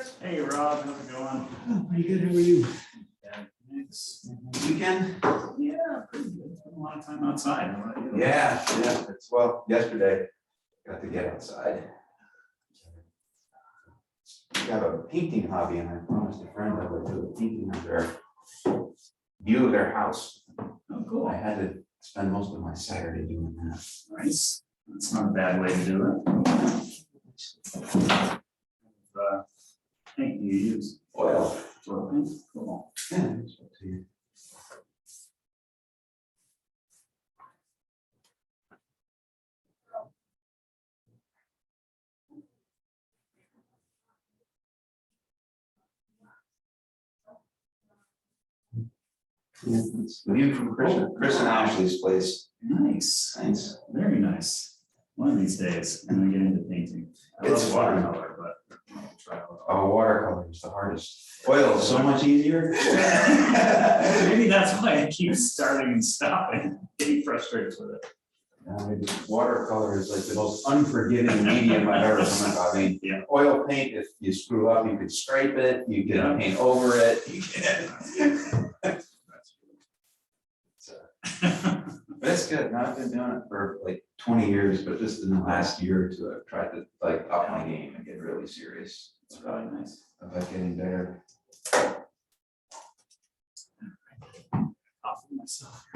Chris. Hey, Rob. How's it going? Oh, pretty good. How are you? Yeah, thanks. Weekend? Yeah, pretty good. Spent a lot of time outside. How about you? Yeah. It's well, yesterday got to get outside. I have a painting hobby, and I promised a friend I would do a painting of their view of their house. Oh, cool. I had to spend most of my Saturday doing that. Nice. That's not a bad way to do it. Paint do you use? Oil. Oil paint? Cool. Yeah, it's up to you. Yeah, it's the view from Chris and Ashley's place. Nice. Thanks. Very nice. One of these days, I'm gonna get into painting. I It's love fun. watercolor, but I'll try it out. Oh, watercolor is the hardest. Oil is so much easier. Maybe that's why I keep starting and stopping, getting frustrated with it. Watercolor is like the most unforgiving medium I've ever come across. I mean, Yeah. oil paint, if you screw up, you can stripe it, you can Yeah. paint over it. You can. So, but it's good. Now I've been doing it for like 20 years, but just in the last year or two, I've tried to like up my game and get really serious It's really nice. about getting better. Off of myself.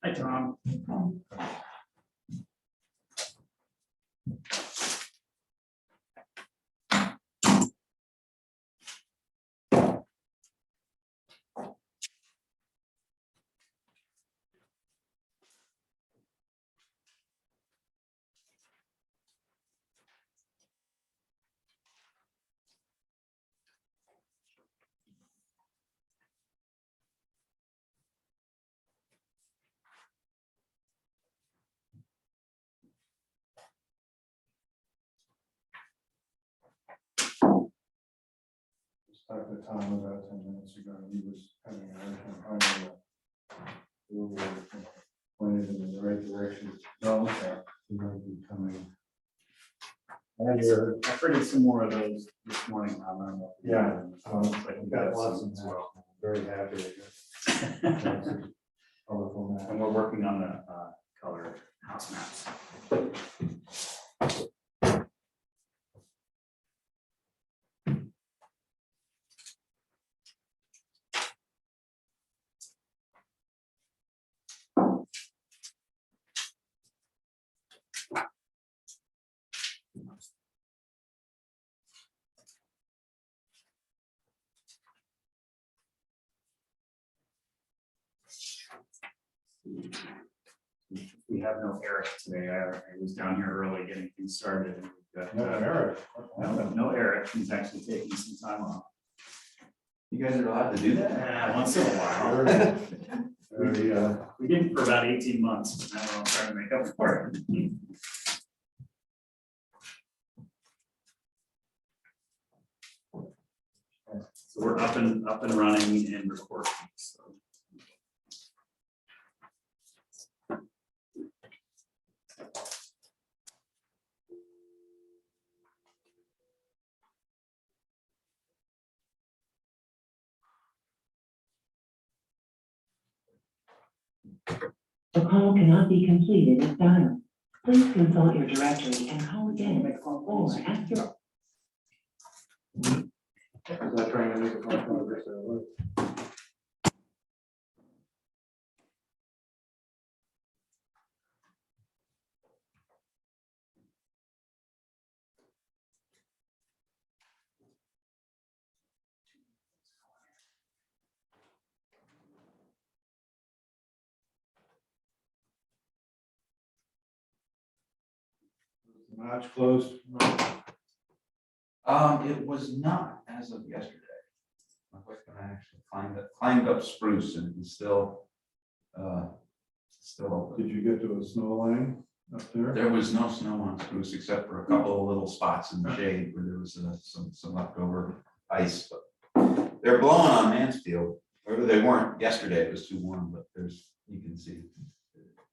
Hi, Tom. Talked to Tom about 10 minutes ago, he was having a hard time finding the pointed in the right direction. No, he might be coming. And you're, I printed some more of those this morning. I don't know. yeah, But I've got lots of as them. well. I'm very happy with this. Colorful map. And we're working on the color house maps. We have no Eric today. I was down here early getting things started. And we've got, No, Eric. no Eric. He's actually taking some time off. You guys are allowed to do that? Yeah, once in a while. Very, We didn't for about 18 months, but now I'm trying to make up for it. So we're up and running and recording. So. The call cannot be completed if dialed. Please consult your directory and call again or after. was I trying to make a phone call? March closed. It was not as of yesterday. My wife and I actually climbed up Spruce and it's still open. Did you get to a snow line up there? There was no snow on Spruce except for a couple of little spots in the shade where there was some leftover ice. But they're blowing on Mansfield. Or they weren't yesterday. It was too warm, but you can see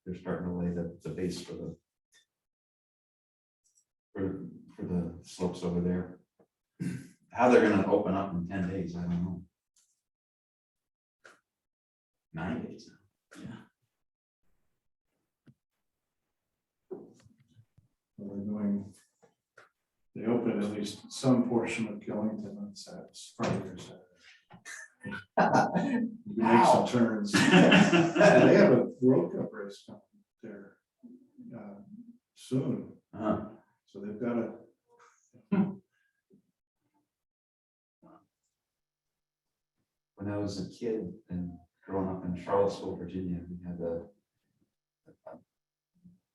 they're starting to lay the base for the slopes over there. How they're gonna open up in 10 days, I don't know. 9 days now. Yeah. They opened at least some portion of Killington on Friday or Saturday. You can make some turns. They have a World Cup race coming there soon. So they've got a. When I was a kid and growing up in Charlottesville, Virginia, we had a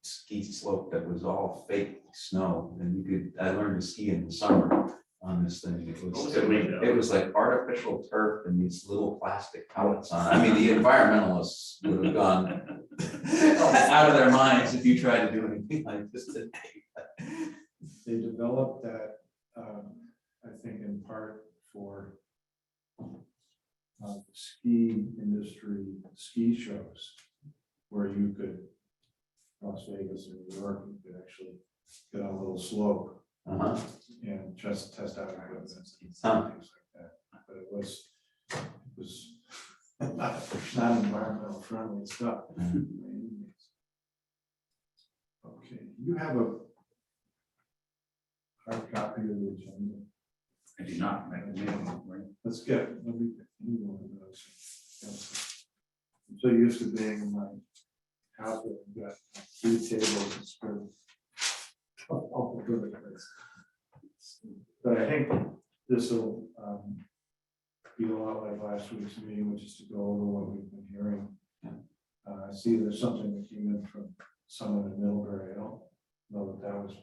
ski slope that was all fake snow, and I learned to ski in the summer on this thing. It was like artificial turf and these little plastic pellets on it. I mean, the environmentalists would have gone out of their minds if you tried to do anything like this today. They developed that, I think in part for ski industry, ski shows, where you could, Las Vegas or New York, you could actually get on a little slope and just test out equipment and things like that. But it was not environmental friendly stuff. Okay, you have a hard copy of the agenda. I do not make a meeting, right? Let me get one of those. I'm so used to being in my house where I've got 3 tables and spread all over the place. But I think this will be a lot like last week's meeting, which is to go over what we've been hearing. I see there's something that came in from someone in Middlebury. I don't know that was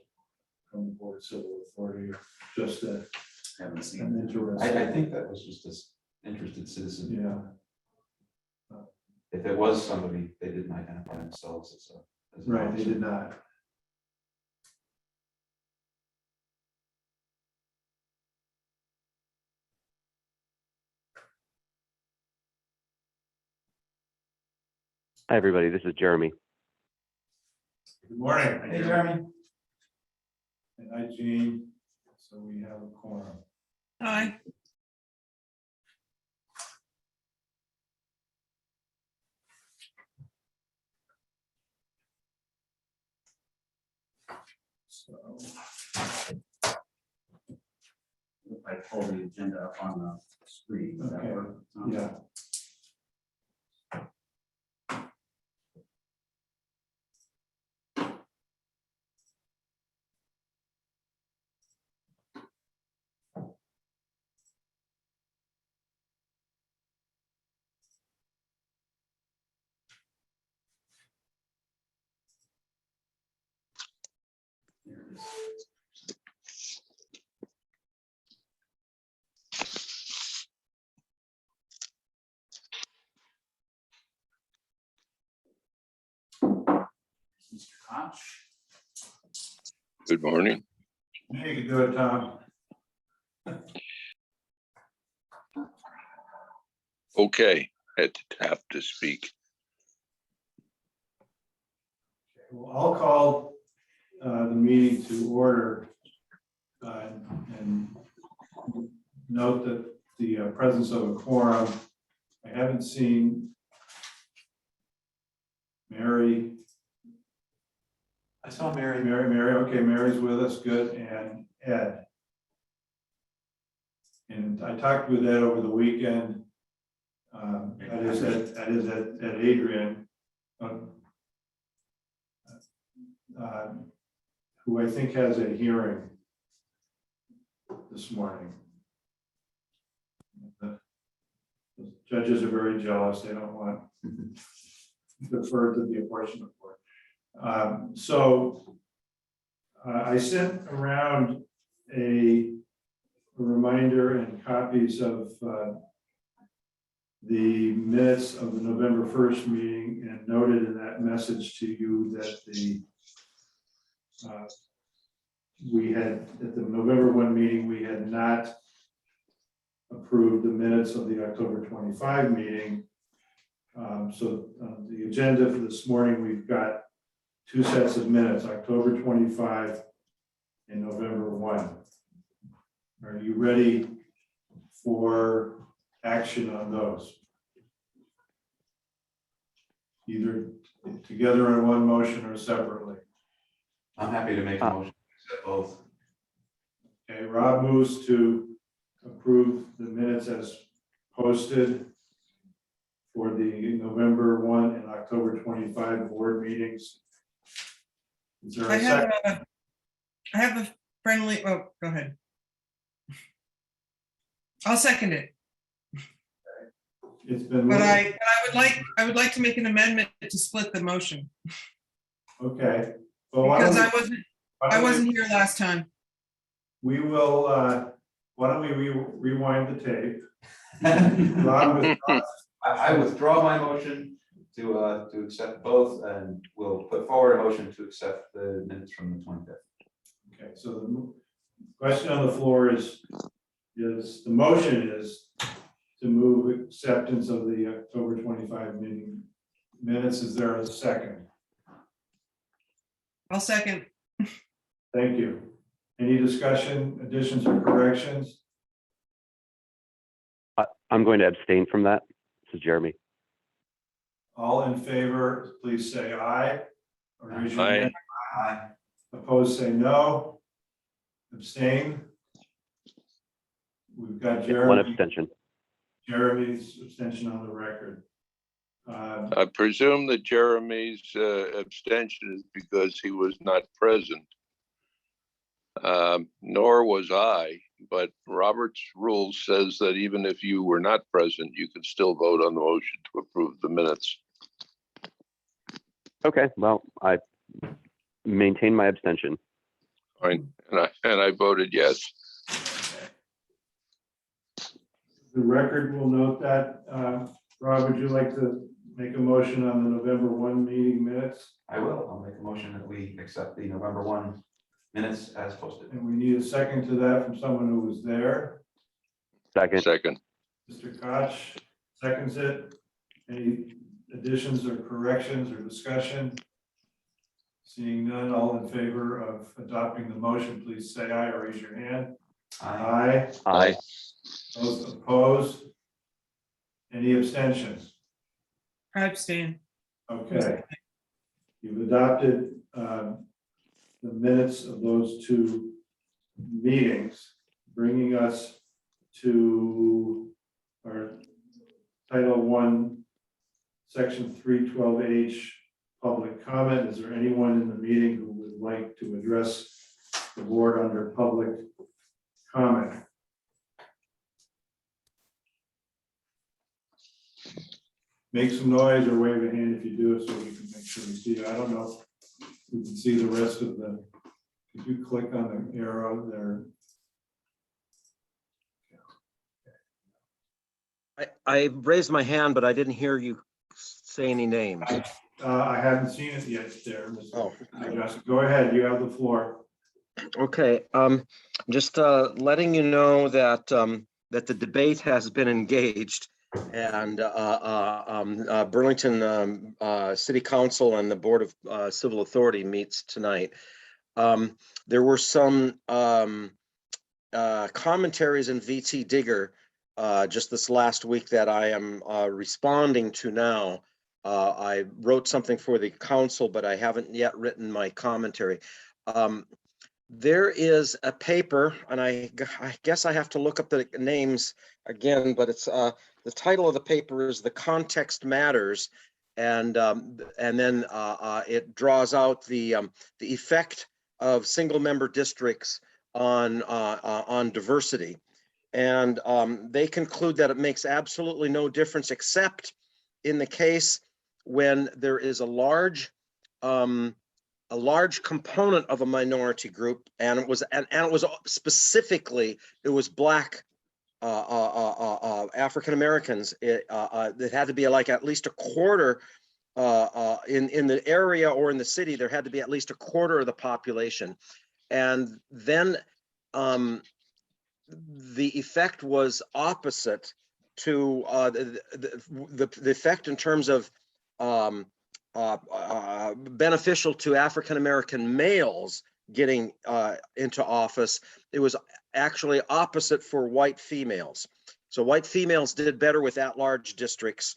from the Board of Civil Authority or just a Haven't seen an it. interest. I think that was just this interested citizen. Yeah, If it was somebody, they didn't identify themselves as a. right, they did not. Hi, everybody. This is Jeremy. Good morning. Hey, Jeremy. And hi, Jean. So we have a quorum. Hi. So, If I pull the agenda up on the screen, does that Okay. work? yeah. There it is. Mr. Koch. Good morning. Hey, you do it, Tom. Okay, had to tap to speak. Well, I'll call the meeting to order and note that the presence of a quorum. I haven't seen Mary. I saw Mary. Mary, okay, Mary's with us, good, and Ed. And I talked with Ed over the weekend. That is at Adrian. Who I think has a hearing this morning. The judges are very jealous, they don't want defer to the apportionment board. I sent around a reminder and copies of the minutes of the November 1st meeting, and noted in that message to you that we had, at the November 1 meeting, we had not approved the minutes of the October 25 meeting. The agenda for this morning, we've got 2 sets of minutes, October 25 and November 1. Are you ready for action on those? Either together in one motion or separately. I'm happy to make a motion to accept both. Okay, Rob moves to approve the minutes as posted for the November 1 and October 25 board meetings. Is there I a second? have a friendly, oh, go ahead. I'll second it, It's been. but I would like to make an amendment to split the motion, Okay. Well, why don't because we- I wasn't here last time. We will, why don't we rewind the tape? Rob withdraws. I withdraw my motion to accept both, and we'll put forward a motion to accept the minutes from the 25th. Okay, so the question on the floor is the motion is to move acceptance of the October 25 meeting minutes. Is there a second? I'll second. Thank you. Any discussion, additions, or corrections? I'm going to abstain from that. This is Jeremy. All in favor, please say aye. Or raise your Aye. hand. Aye. Opposed, say no. Abstain. We've got One abstention. Jeremy's abstention on the record. I presume that Jeremy's abstention is because he was not present. Nor was I, but Robert's rule says that even if you were not present, you can still vote on the motion to approve the minutes. Okay, well, I maintain my abstention. Fine, and I voted yes. The record will note that. Rob, would you like to make a motion on the November 1 meeting minutes? I will. I'll make a motion that we accept the November 1 minutes as posted. And we need a second to that from someone who was there. Second. Second. Mr. Koch seconds it. Any additions or corrections or discussion? Seeing none, all in favor of adopting the motion, please say aye or raise your hand. Aye. Aye. Those opposed? Any abstentions? I abstain. Okay. You've adopted the minutes of those two meetings, bringing us to our Title 1, Section 312H, public comment. Is there anyone in the meeting who would like to address the board under public comment? Make some noise or wave a hand if you do it so we can make sure we see you. I don't know if we can see the rest of the, if you click on the arrow there. I raised my hand, but I didn't hear you say any names. I haven't seen it yet there, Mr. Oh. Johnson. Go ahead, you have the floor. Okay, just letting you know that that the debate has been engaged, and Burlington City Council and the Board of Civil Authority meets tonight. There were some commentaries in VT Digger just this last week that I am responding to now. I wrote something for the council, but I haven't yet written my commentary. There is a paper, and I guess I have to look up the names again, but it's the title of the paper is "The Context Matters," and then it draws out the effect of single-member districts on diversity, and they conclude that it makes absolutely no difference except in the case when there is a large component of a minority group, and it was specifically it was Black African Americans. It had to be like at least a quarter in the area or in the city. There had to be at least a quarter of the population, and then the effect was opposite to the effect in terms of beneficial to African American males getting into office. It was actually opposite for white females. So white females did better with at-large districts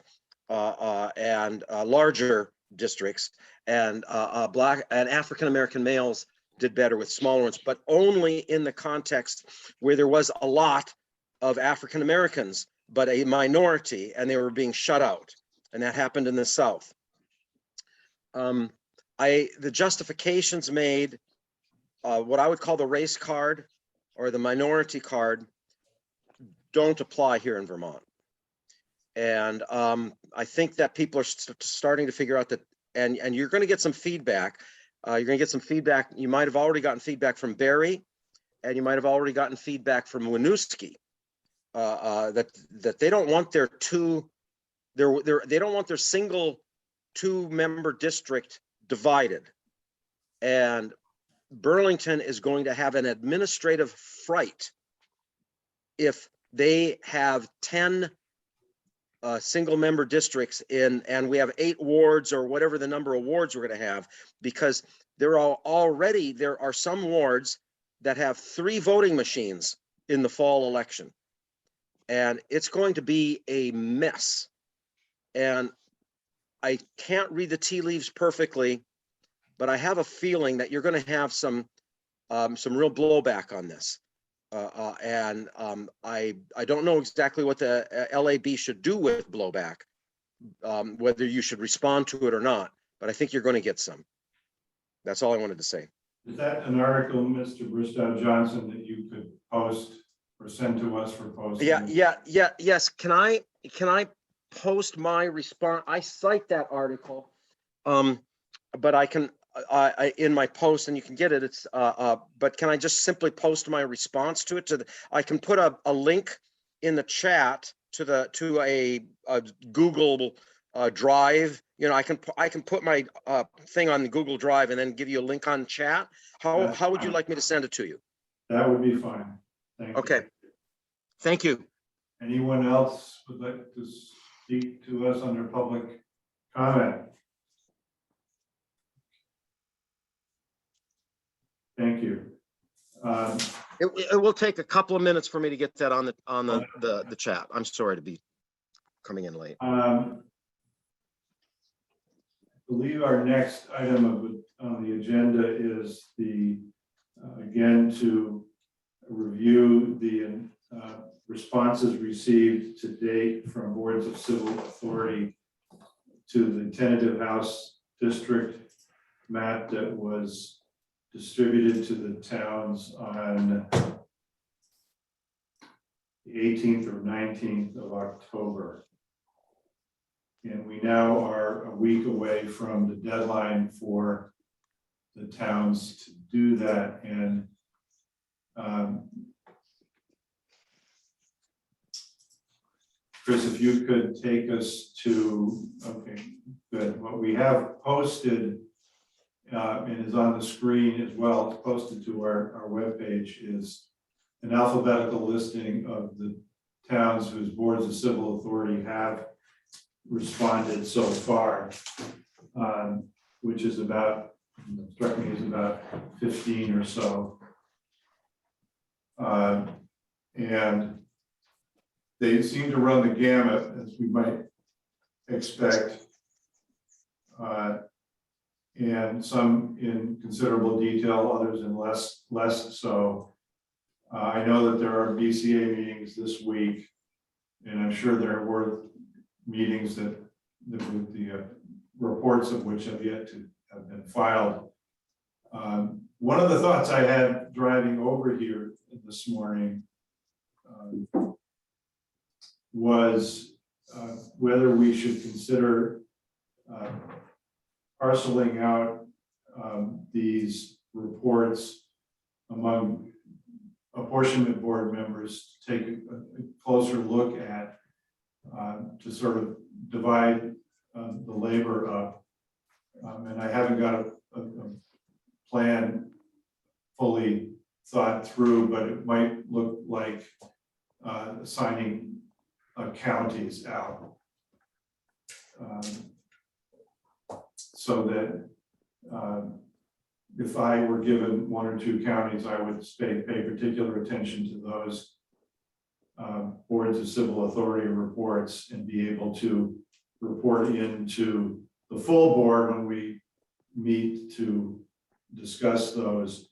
and larger districts, and Black and African American males did better with smaller ones, but only in the context where there was a lot of African Americans, but a minority, and they were being shut out. And that happened in the South. The justifications made, what I would call the race card or the minority card, don't apply here in Vermont. And I think that people are starting to figure out that, and you're going to get some feedback. You're going to get some feedback. You might have already gotten feedback from Barry, and you might have already gotten feedback from Winooski, that they don't want their they don't want their single 2-member district divided. And Burlington is going to have an administrative fright if they have 10 single member districts and we have 8 wards or whatever the number of wards we're going to have, because there are some wards that have 3 voting machines in the fall election. And it's going to be a mess. And I can't read the tea leaves perfectly, but I have a feeling that you're going to have some real blowback on this. I don't know exactly what the LAB should do with blowback, whether you should respond to it or not, but I think you're going to get some. That's all I wanted to say. Is that an article, Mr. Bristow Johnson, that you could post or send to us for posting? Yes. Can I post my response? I cite that article, but I can in my post, and you can get it. It's but can I just simply post my response to it? I can put a link in the chat to a Google Drive. You know, I can put my thing on the Google Drive and then give you a link on chat. How would you like me to send it to you? That would be fine. Thank you. Okay. Thank you. Anyone else would like to speak to us under public comment? Thank you. It will take a couple of minutes for me to get that on the chat. I'm sorry to be coming in late. I believe our next item on the agenda is again to review the responses received to date from boards of civil authority to the tentative House district map that was distributed to the towns on the 18th or 19th of October. And we now are a week away from the deadline for the towns to do that. And Chris, if you could take us to, okay, good. What we have posted and is on the screen as well, it's posted to our webpage, is an alphabetical listing of the towns whose boards of civil authority have responded so far, which is about, struck me as about 15 or so. And they seem to run the gamut, as we might expect, and some in considerable detail, others in less so. I know that there are BCA meetings this week, and I'm sure there were meetings that with the reports of which have yet to have been filed. One of the thoughts I had driving over here this morning was whether we should consider parceling out these reports among apportionment board members to take a closer look at, to sort of divide the labor up. And I haven't got a plan fully thought through, but it might look like assigning counties out. So that if I were given 1 or 2 counties, I would pay particular attention to those boards of civil authority reports and be able to report into the full board when we meet to discuss those.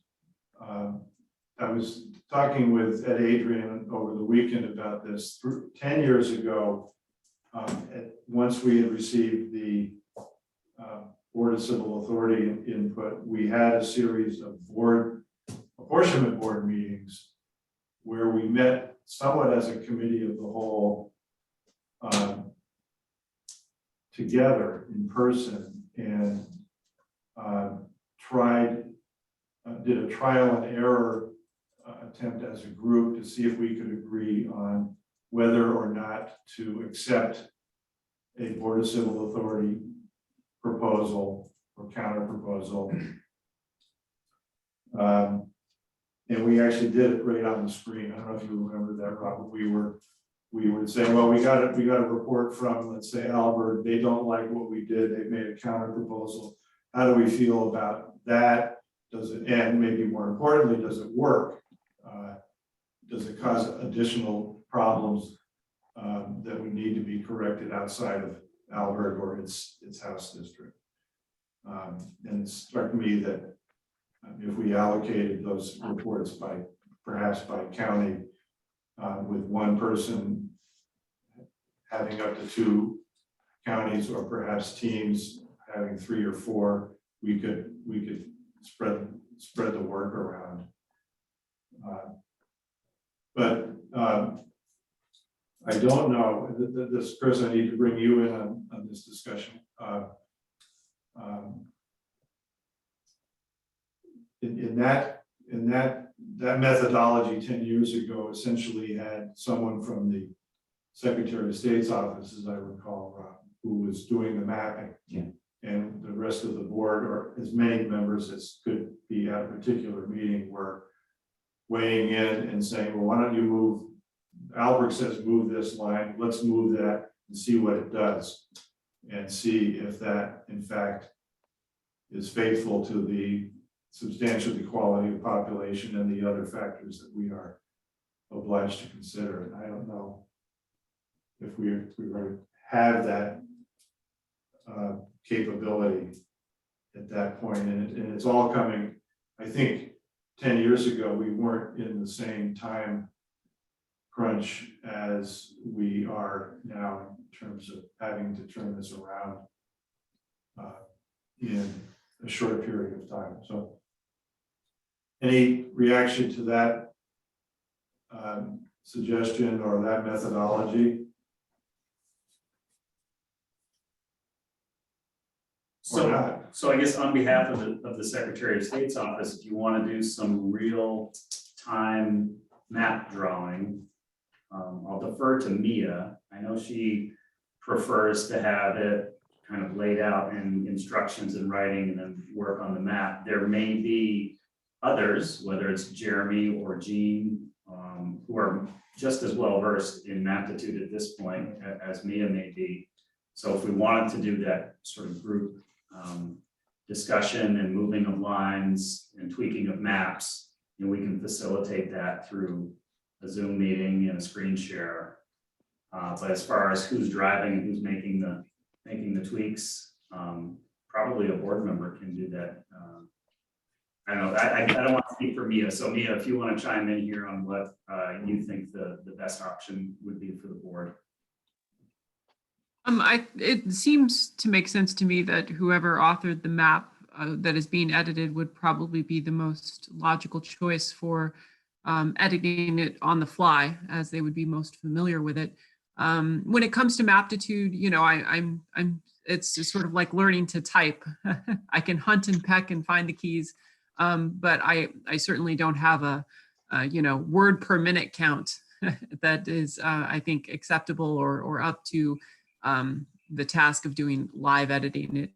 I was talking with Ed Adrian over the weekend about this. 10 years ago, once we had received the Board of Civil Authority input, we had a series of apportionment board meetings where we met somewhat as a committee of the whole together in person and did a trial and error attempt as a group to see if we could agree on whether or not to accept a Board of Civil Authority proposal or counter proposal. And we actually did it right on the screen. I don't know if you remember that, Robert. We were we would say, well, we got a report from, let's say, Albert, they don't like what we did, they've made a counter proposal. How do we feel about that? Does it, and maybe more importantly, does it work? Does it cause additional problems that would need to be corrected outside of Albert or its house district? And it struck me that if we allocated those reports perhaps by county, with one person having up to 2 counties, or perhaps teams having 3 or 4, we could spread the work around. But I don't know. This, Chris, I need to bring you in on this discussion. In that methodology 10 years ago essentially had someone from the Secretary of State's office, as I recall, who was doing the mapping. Yeah. And the rest of the board, or as many members as could be at a particular meeting, were weighing in and saying, well, why don't you move, Albert says move this line, let's move that and see what it does, and see if that in fact is faithful to the substantial equality of population and the other factors that we are obliged to consider. And I don't know if we're going to have that capability at that point. And it's all coming, I think 10 years ago, we weren't in the same time crunch as we are now in terms of having to turn this around in a short period of time. So any reaction to that suggestion or that methodology? So I guess on behalf of the Secretary of State's office, if you want to do some real time map drawing, I'll defer to Mia. I know she prefers to have it kind of laid out in instructions in writing and then work on the map. There may be others, whether it's Jeremy or Jean, who are just as well versed in maptitude at this point as Mia may be. So if we wanted to do that sort of group discussion and moving of lines and tweaking of maps, you know, we can facilitate that through a Zoom meeting and a screen share. But as far as who's driving and who's making the tweaks, probably a board member can do that. I don't know. I don't want to speak for Mia. So Mia, if you want to chime in here on what you think the best option would be for the board. It seems to make sense to me that whoever authored the map that is being edited would probably be the most logical choice for editing it on the fly, as they would be most familiar with it. When it comes to maptitude, you know, it's just sort of like learning to type. I can hunt and peck and find the keys, but I certainly don't have a word per minute count that is, I think, acceptable or up to the task of doing live editing.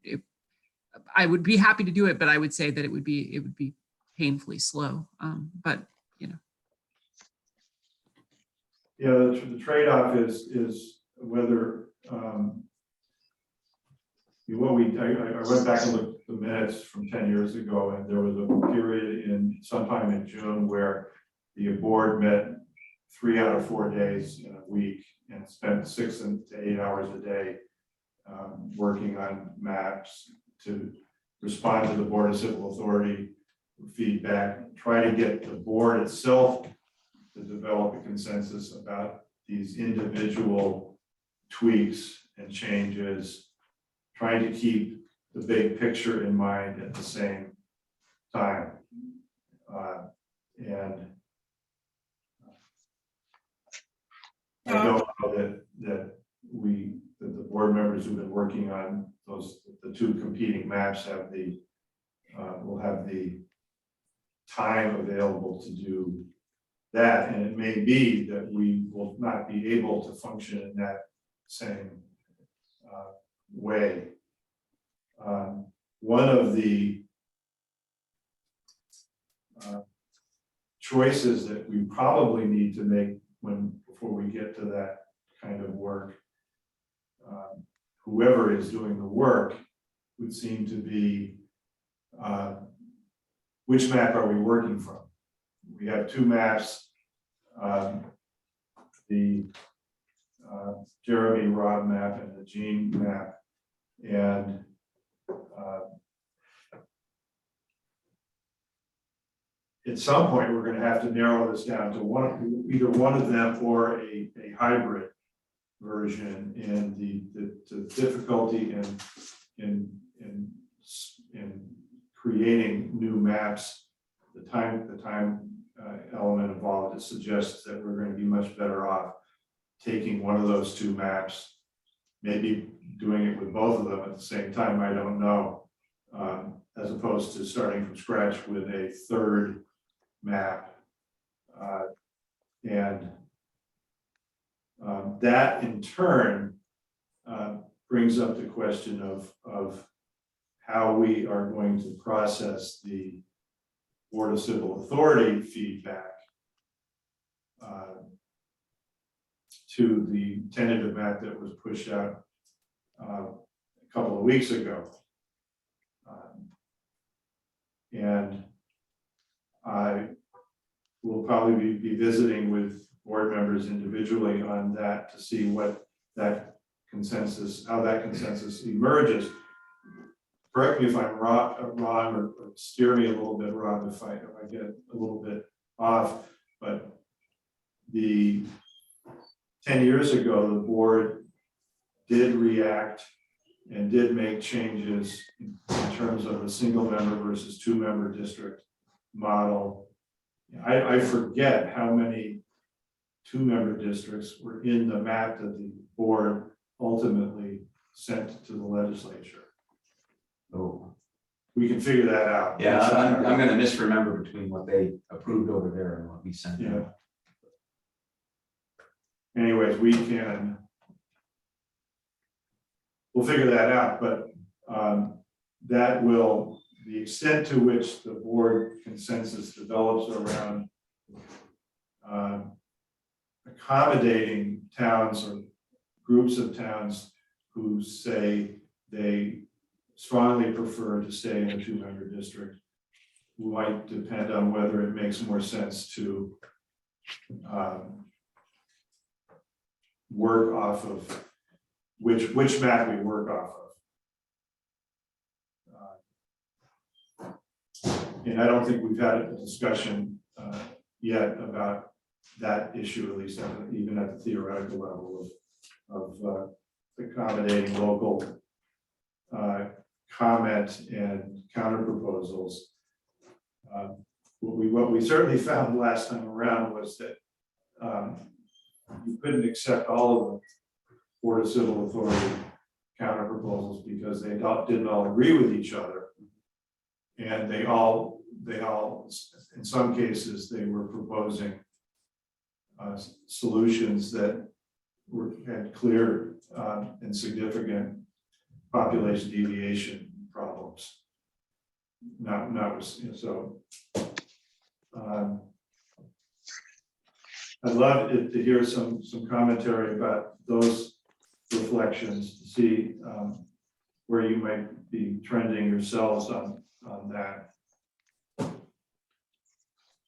I would be happy to do it, but I would say that it would be painfully slow. But you know. Yeah, the trade-off is whether I went back and looked at the minutes from 10 years ago, and there was a period sometime in June where the board met 3 out of 4 days in a week and spent 6 to 8 hours a day working on maps to respond to the Board of Civil Authority feedback, try to get the board itself to develop a consensus about these individual tweaks and changes, trying to keep the big picture in mind at the same time. And I don't know that the board members who've been working on the 2 competing maps will have the time available to do that. And it may be that we will not be able to function in that same way. One of the choices that we probably need to make before we get to that kind of work. Whoever is doing the work would seem to be, which map are we working from? We have two maps, the Jeremy Rob map and the Gene map. And at some point, we're going to have to narrow this down to either one of them or a hybrid version. And the difficulty in creating new maps, the time element involved, it suggests that we're going to be much better off taking one of those two maps, maybe doing it with both of them at the same time, I don't know, as opposed to starting from scratch with a third map. That in turn brings up the question of how we are going to process the Board of Civil Authority feedback to the tentative map that was pushed out a couple of weeks ago. And I will probably be visiting with board members individually on that to see what that consensus, how that consensus emerges. Correct me if I'm wrong or steer me a little bit, Rob, if I get a little bit off, but 10 years ago, the board did react and did make changes in terms of a single member versus two member district model. I forget how many two member districts were in the map that the board ultimately sent to the legislature. So, We can figure that out. yeah, I'm gonna misremember between what they approved over there and what we sent Yeah. them. Anyways, we'll figure that out, but that will, the extent to which the board consensus develops around accommodating towns or groups of towns who say they strongly prefer to stay in a two-member district might depend on whether it makes more sense to work off of which map we work off of. And I don't think we've had a discussion yet about that issue, at least even at the theoretical level of accommodating local comment and counter proposals. What we certainly found last time around was that you couldn't accept all of the Board of Civil Authority counter proposals because they didn't all agree with each other. And they all, in some cases, they were proposing solutions that had clear and significant population deviation problems. So I'd love to hear some commentary about those reflections to see where you might be trending yourselves on that.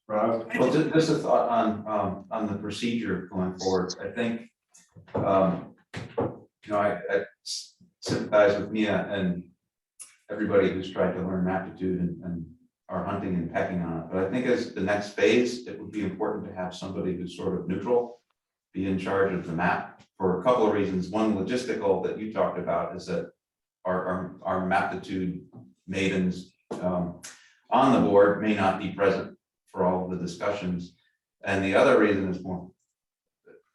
Rob? Well, just a thought on the procedure going forward. I think, I sympathize with Mia and everybody who's tried to learn aptitude and are hunting and pecking on it. But I think as the next phase, it would be important to have somebody who's sort of neutral be in charge of the map for a couple of reasons. One, logistical that you talked about is that our maptitude maidens on the board may not be present for all of the discussions. And the other reason is more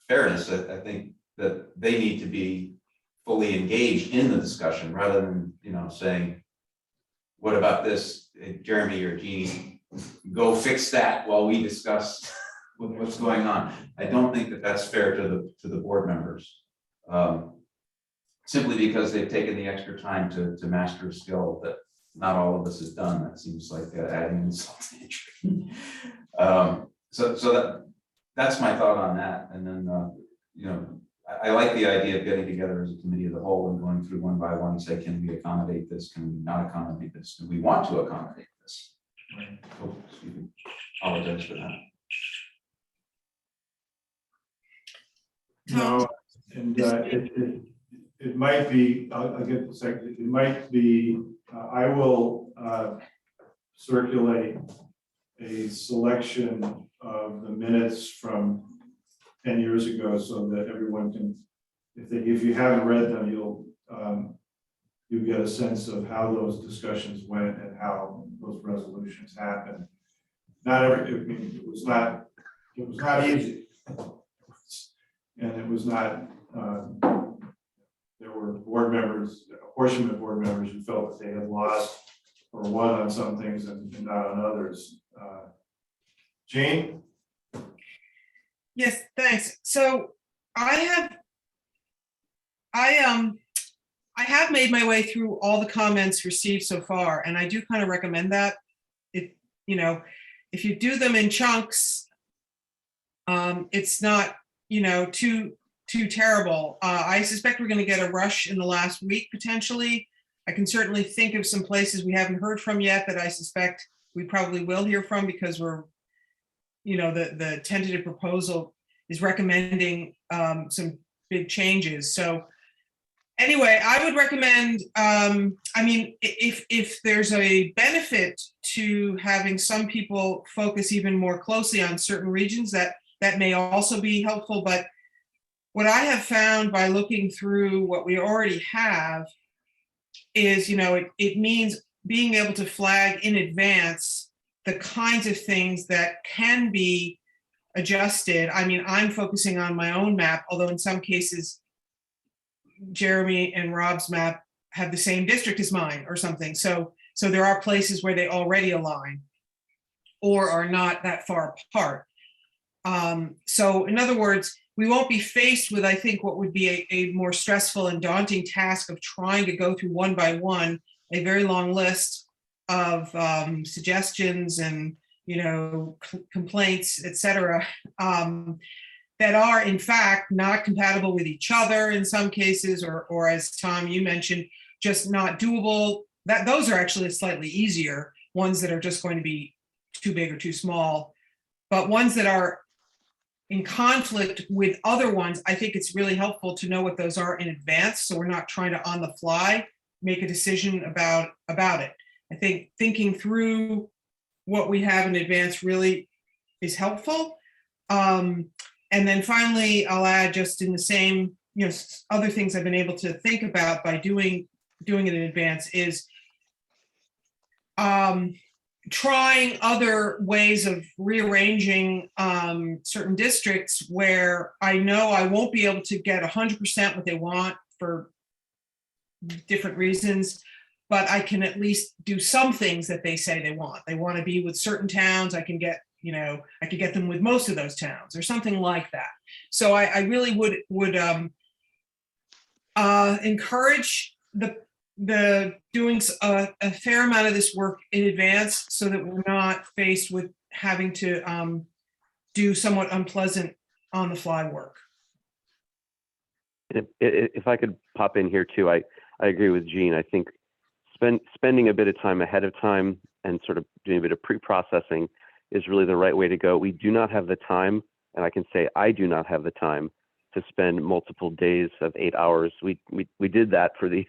fairness. I think that they need to be fully engaged in the discussion rather than, saying, what about this, Jeremy or Jeannie, go fix that while we discuss what's going on. I don't think that that's fair to the board members. Simply because they've taken the extra time to master a skill that not all of us have done. That seems like adding insult to injury. So that's my thought on that. And then, I like the idea of getting together as a committee of the whole and going through one by one and say, can we accommodate this? Can we not accommodate this? Do we want to accommodate this? Oh, excuse me. Apologize for that. No, and it might be, I'll get the second, it might be, I will circulate a selection of the minutes from 10 years ago so that everyone can, if you haven't read them, you'll get a sense of how those discussions went and how those resolutions happened. Not every, I mean, it was not easy. And it was not, there were board members, apportionment board members who felt that they had lost or won on some things and not on others. Jane? Yes, thanks. So I have made my way through all the comments received so far, and I do kind of recommend that. If you do them in chunks, it's not, too terrible. I suspect we're going to get a rush in the last week, potentially. I can certainly think of some places we haven't heard from yet that I suspect we probably will hear from, because we're, the tentative proposal is recommending some big changes. So anyway, I would recommend, if there's a benefit to having some people focus even more closely on certain regions, that may also be helpful. But what I have found by looking through what we already have is, it means being able to flag in advance the kinds of things that can be adjusted. I mean, I'm focusing on my own map, although in some cases, Jeremy and Rob's map have the same district as mine or something. So there are places where they already align or are not that far apart. So in other words, we won't be faced with, I think, what would be a more stressful and daunting task of trying to go through one by one a very long list of suggestions and complaints, et cetera, that are in fact not compatible with each other in some cases, or as Tom, you mentioned, just not doable. Those are actually slightly easier, ones that are just going to be too big or too small. But ones that are in conflict with other ones, I think it's really helpful to know what those are in advance, so we're not trying to on the fly make a decision about it. I think thinking through what we have in advance really is helpful. And then finally, I'll add, just in the same, other things I've been able to think about by doing it in advance is trying other ways of rearranging certain districts where I know I won't be able to get 100% what they want for different reasons, but I can at least do some things that they say they want. They want to be with certain towns. I can get, I could get them with most of those towns or something like that. So I really would encourage the doing a fair amount of this work in advance, so that we're not faced with having to do somewhat unpleasant on the fly work. If I could pop in here too, I agree with Jean. I think spending a bit of time ahead of time and sort of doing a bit of pre-processing is really the right way to go. We do not have the time, and I can say I do not have the time to spend multiple days of 8 hours. We did that for the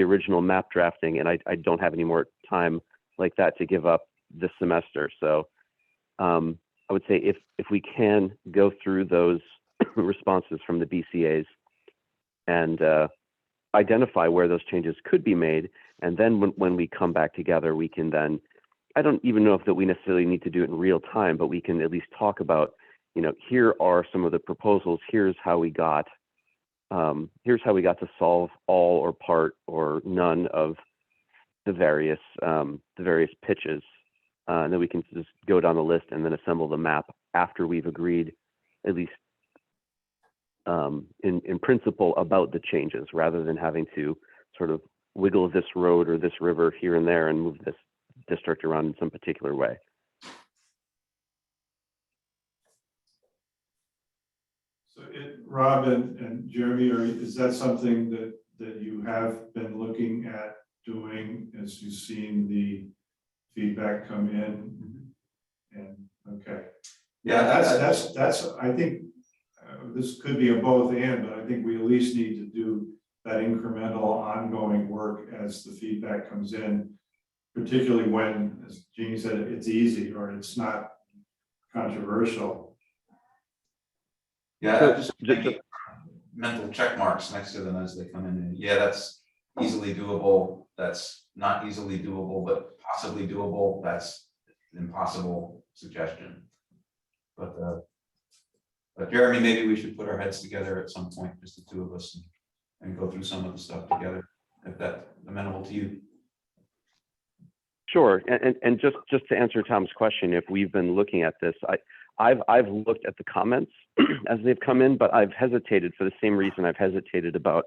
original map drafting, and I don't have any more time like that to give up this semester. So I would say if we can go through those responses from the BCAs and identify where those changes could be made, and then when we come back together, we can then, I don't even know if that we necessarily need to do it in real time, but we can at least talk about, here are some of the proposals, here's how we got to solve all or part or none of the various pitches, and then we can just go down the list and then assemble the map after we've agreed, at least in principle, about the changes, rather than having to sort of wiggle this road or this river here and there and move this district around in some particular way. So Rob and Jeremy, is that something that you have been looking at doing as you've seen the feedback come in? And, okay. Yeah, That's, I think, this could be a both and, but I think we at least need to do that incremental ongoing work as the feedback comes in, particularly when, as Jeannie said, it's easy or it's not controversial. Yeah, So, just just- making mental check marks next to them as they come in. And yeah, that's easily doable. That's not easily doable, but possibly doable. That's impossible suggestion. But Jeremy, maybe we should put our heads together at some point, just the two of us, and go through some of the stuff together, if that's amenable to you. Sure, and just to answer Tom's question, if we've been looking at this, I've looked at the comments as they've come in, but I've hesitated for the same reason I've hesitated about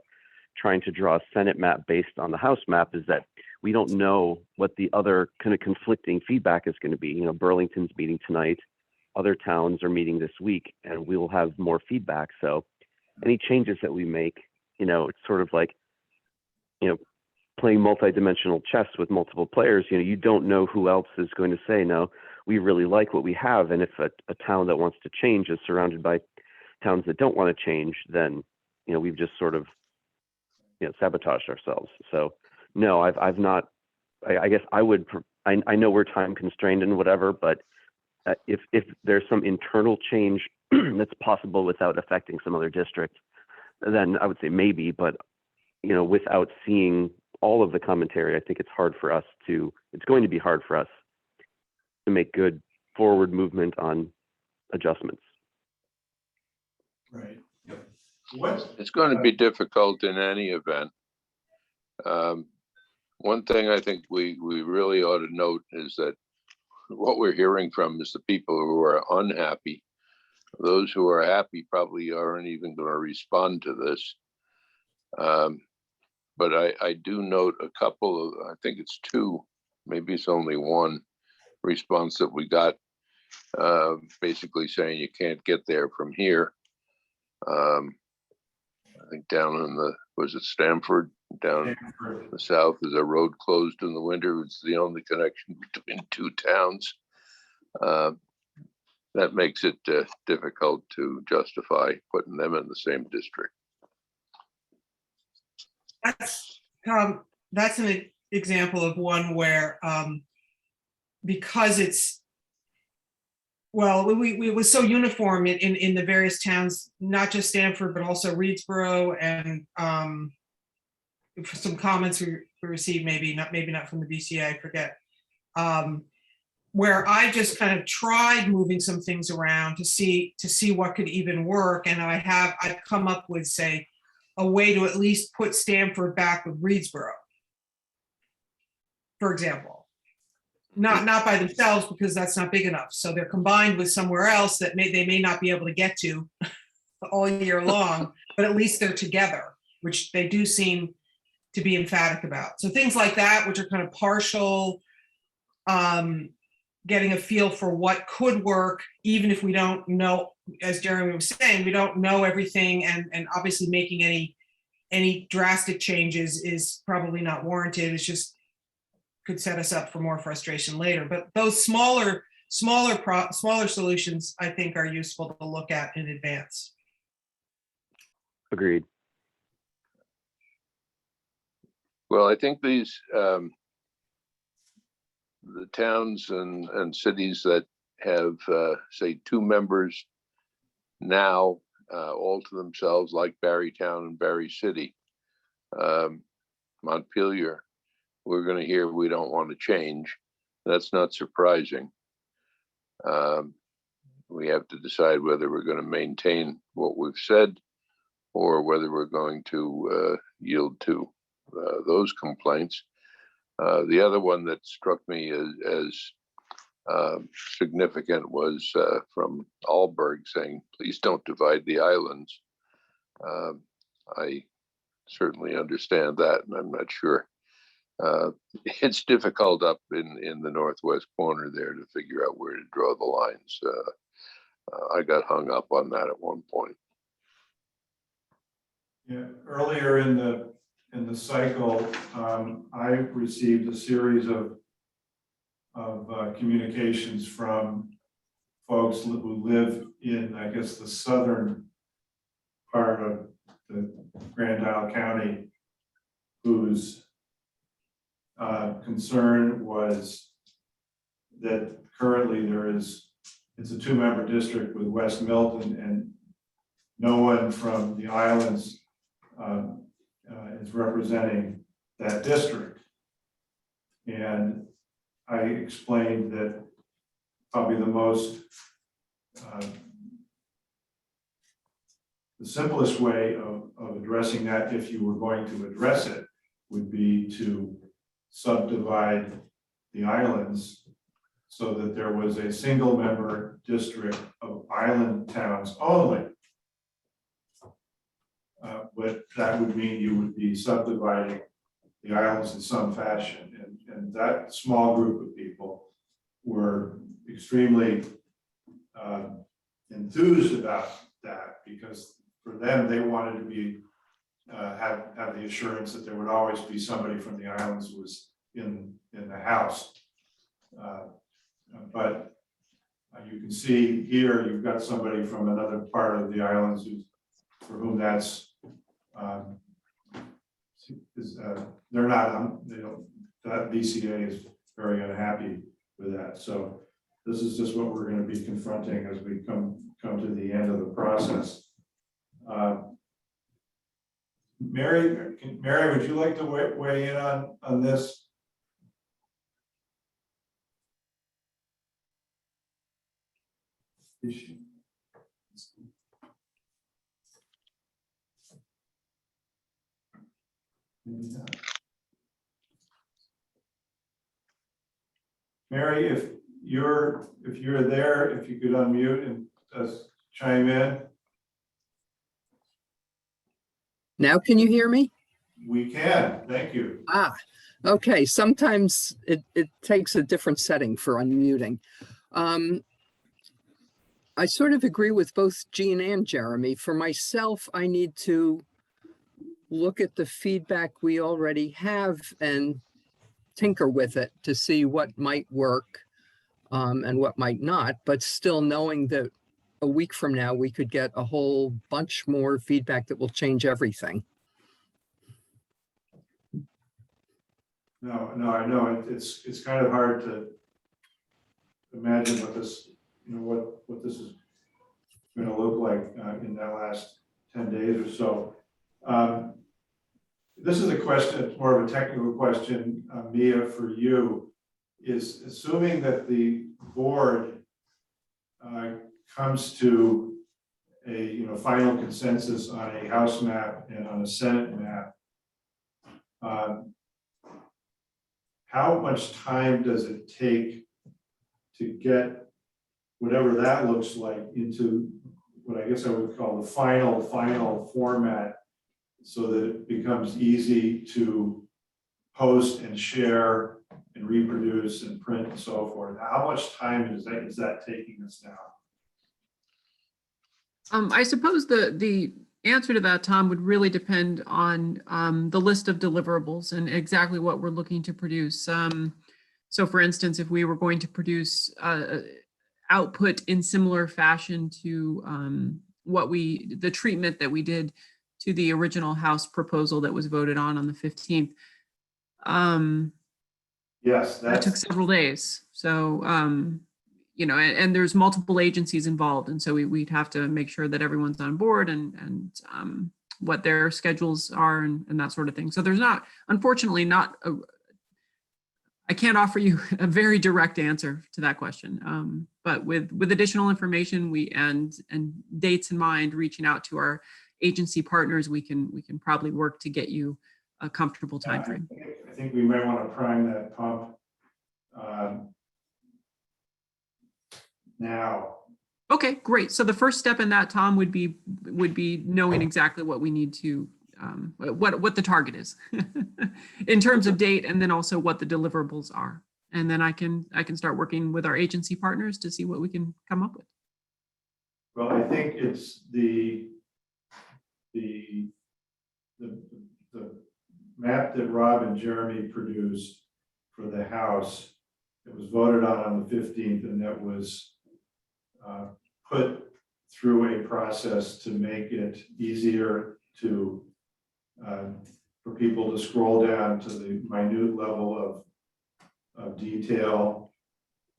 trying to draw a Senate map based on the House map, is that we don't know what the other kind of conflicting feedback is going to be. You know, Burlington's meeting tonight, other towns are meeting this week, and we will have more feedback. So any changes that we make, you know, it's sort of like, you know, playing multi-dimensional chess with multiple players. You know, you don't know who else is going to say, no, we really like what we have. And if a town that wants to change is surrounded by towns that don't want to change, then, you know, we've just sort of, you know, sabotaged ourselves. So no, I've not, I guess I would, I know we're time constrained and whatever, but if there's some internal change that's possible without affecting some other district, then I would say maybe, but, you know, without seeing all of the commentary, I think it's going to be hard for us to make good forward movement on adjustments. Right. Yep. It's going to be difficult in any event. One thing I think we really ought to note is that what we're hearing from is the people who are unhappy. Those who are happy probably aren't even going to respond to this. But I do note a couple of, I think it's two, maybe it's only one response that we got, basically saying you can't get there from here. I think down in was it Stamford? Down in the south is a road closed in the winter. It's the only connection between two towns. That makes it difficult to justify putting them in the same district. That's an example of one where, because it's, well, it was so uniform in the various towns, not just Stamford, but also Reedsboro, and some comments we received, maybe not from the BCA, I forget, where I just kind of tried moving some things around to see what could even work, and I've come up with, say, a way to at least put Stamford back with Reedsboro, for example. Not by themselves, because that's not big enough. So they're combined with somewhere else that they may not be able to get to all year long, but at least they're together, which they do seem to be emphatic about. So things like that, which are kind of partial, getting a feel for what could work, even if we don't know, as Jeremy was saying, we don't know everything, and obviously making any drastic changes is probably not warranted. It's just could set us up for more frustration later. But those smaller solutions, I think, are useful to look at in advance. Agreed. Well, I think these, the towns and cities that have, say, two members now, all to themselves, like Barrytown and Barry City, Montpelier, we're going to hear we don't want to change. That's not surprising. We have to decide whether we're going to maintain what we've said or whether we're going to yield to those complaints. The other one that struck me as significant was from Alberg saying, please don't divide the islands. I certainly understand that, and I'm not sure. It's difficult up in the northwest corner there to figure out where to draw the lines. I got hung up on that at one point. Yeah, earlier in the cycle, I received a series of communications from folks who live in, I guess, the southern part of the Grand Isle County, whose concern was that currently it's a two-member district with West Milton, and no one from the islands is representing that district. And I explained that probably the simplest way of addressing that, if you were going to address it, would be to subdivide the islands so that there was a single member district of island towns only. But that would mean you would be subdividing the islands in some fashion. And that small group of people were extremely enthused about that, because for them, they wanted to be have the assurance that there would always be somebody from the islands who was in the house. But you can see here, you've got somebody from another part of the islands for whom that's they're not, they don't, that BCA is very unhappy with that. So this is just what we're going to be confronting as we come to the end of the process. Mary, would you like to weigh in on this? Issue. Mary, if you're there, if you could unmute and chime in. Now, can you hear me? We can, thank you. Okay. Sometimes it takes a different setting for unmuting. I sort of agree with both Jean and Jeremy. For myself, I need to look at the feedback we already have and tinker with it to see what might work and what might not, but still knowing that a week from now, we could get a whole bunch more feedback that will change everything. No, I know it's kind of hard to imagine what this, what this is going to look like in that last 10 days or so. This is a question, it's more of a technical question, Mia, for you, is assuming that the board comes to a final consensus on a House map and on a Senate map. How much time does it take to get whatever that looks like into what I guess I would call the final format, so that it becomes easy to post and share and reproduce and print and so forth? How much time is that taking us now? I suppose the answer to that, Tom, would really depend on the list of deliverables and exactly what we're looking to produce. So for instance, if we were going to produce output in similar fashion to the treatment that we did to the original House proposal that was voted on the 15th. Yes, that took several days. So, and there's multiple agencies involved. And so we'd have to make sure that everyone's on board and what their schedules are and that sort of thing. So there's unfortunately I can't offer you a very direct answer to that question. But with additional information and dates in mind, reaching out to our agency partners, we can probably work to get you a comfortable time frame. I think we may want to prime that pump now. Okay, great. So the first step in that, Tom, would be knowing exactly what we need to, what the target is in terms of date, and then also what the deliverables are. And then I can start working with our agency partners to see what we can come up with. Well, I think it's the the map that Rob and Jeremy produced for the house, it was voted on the 15th, and that was put through a process to make it easier to for people to scroll down to the minute level of detail,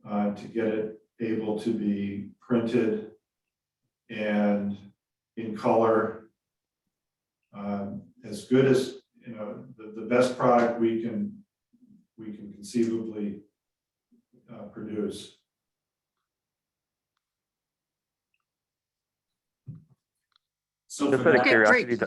to get it able to be printed and in color, as good as, you know, the best product we can conceivably produce. So Just for out of that, curiosity,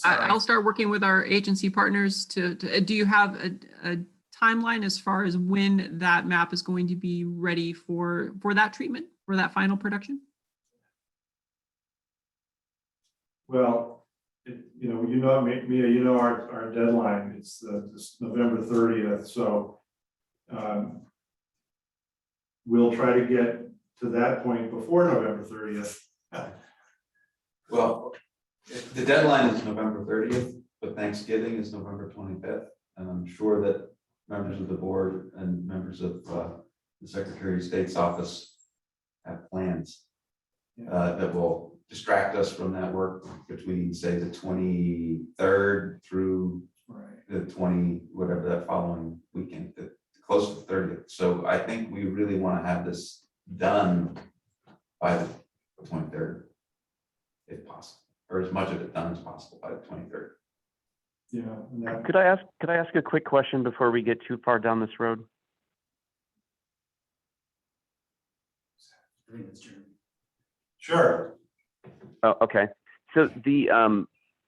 I'll start working with our agency partners to do you have a timeline as far as when that map is going to be ready for that treatment, for that final production? Well, Mia, you know our deadline, it's November 30th, so we'll try to get to that point before November 30th. Well, the deadline is November 30th, but Thanksgiving is November 25th. And I'm sure that members of the board and members of the Secretary of State's office have plans that will distract us from that work between, say, the 23rd through the 20, whatever that following weekend, close to the 30th. So I think we really want to have this done by the 23rd, if possible, or as much of it done as possible by the 23rd. Yeah. and that- could I ask a quick question before we get too far down this road? I think it's Jeremy. Sure. Oh, okay. So the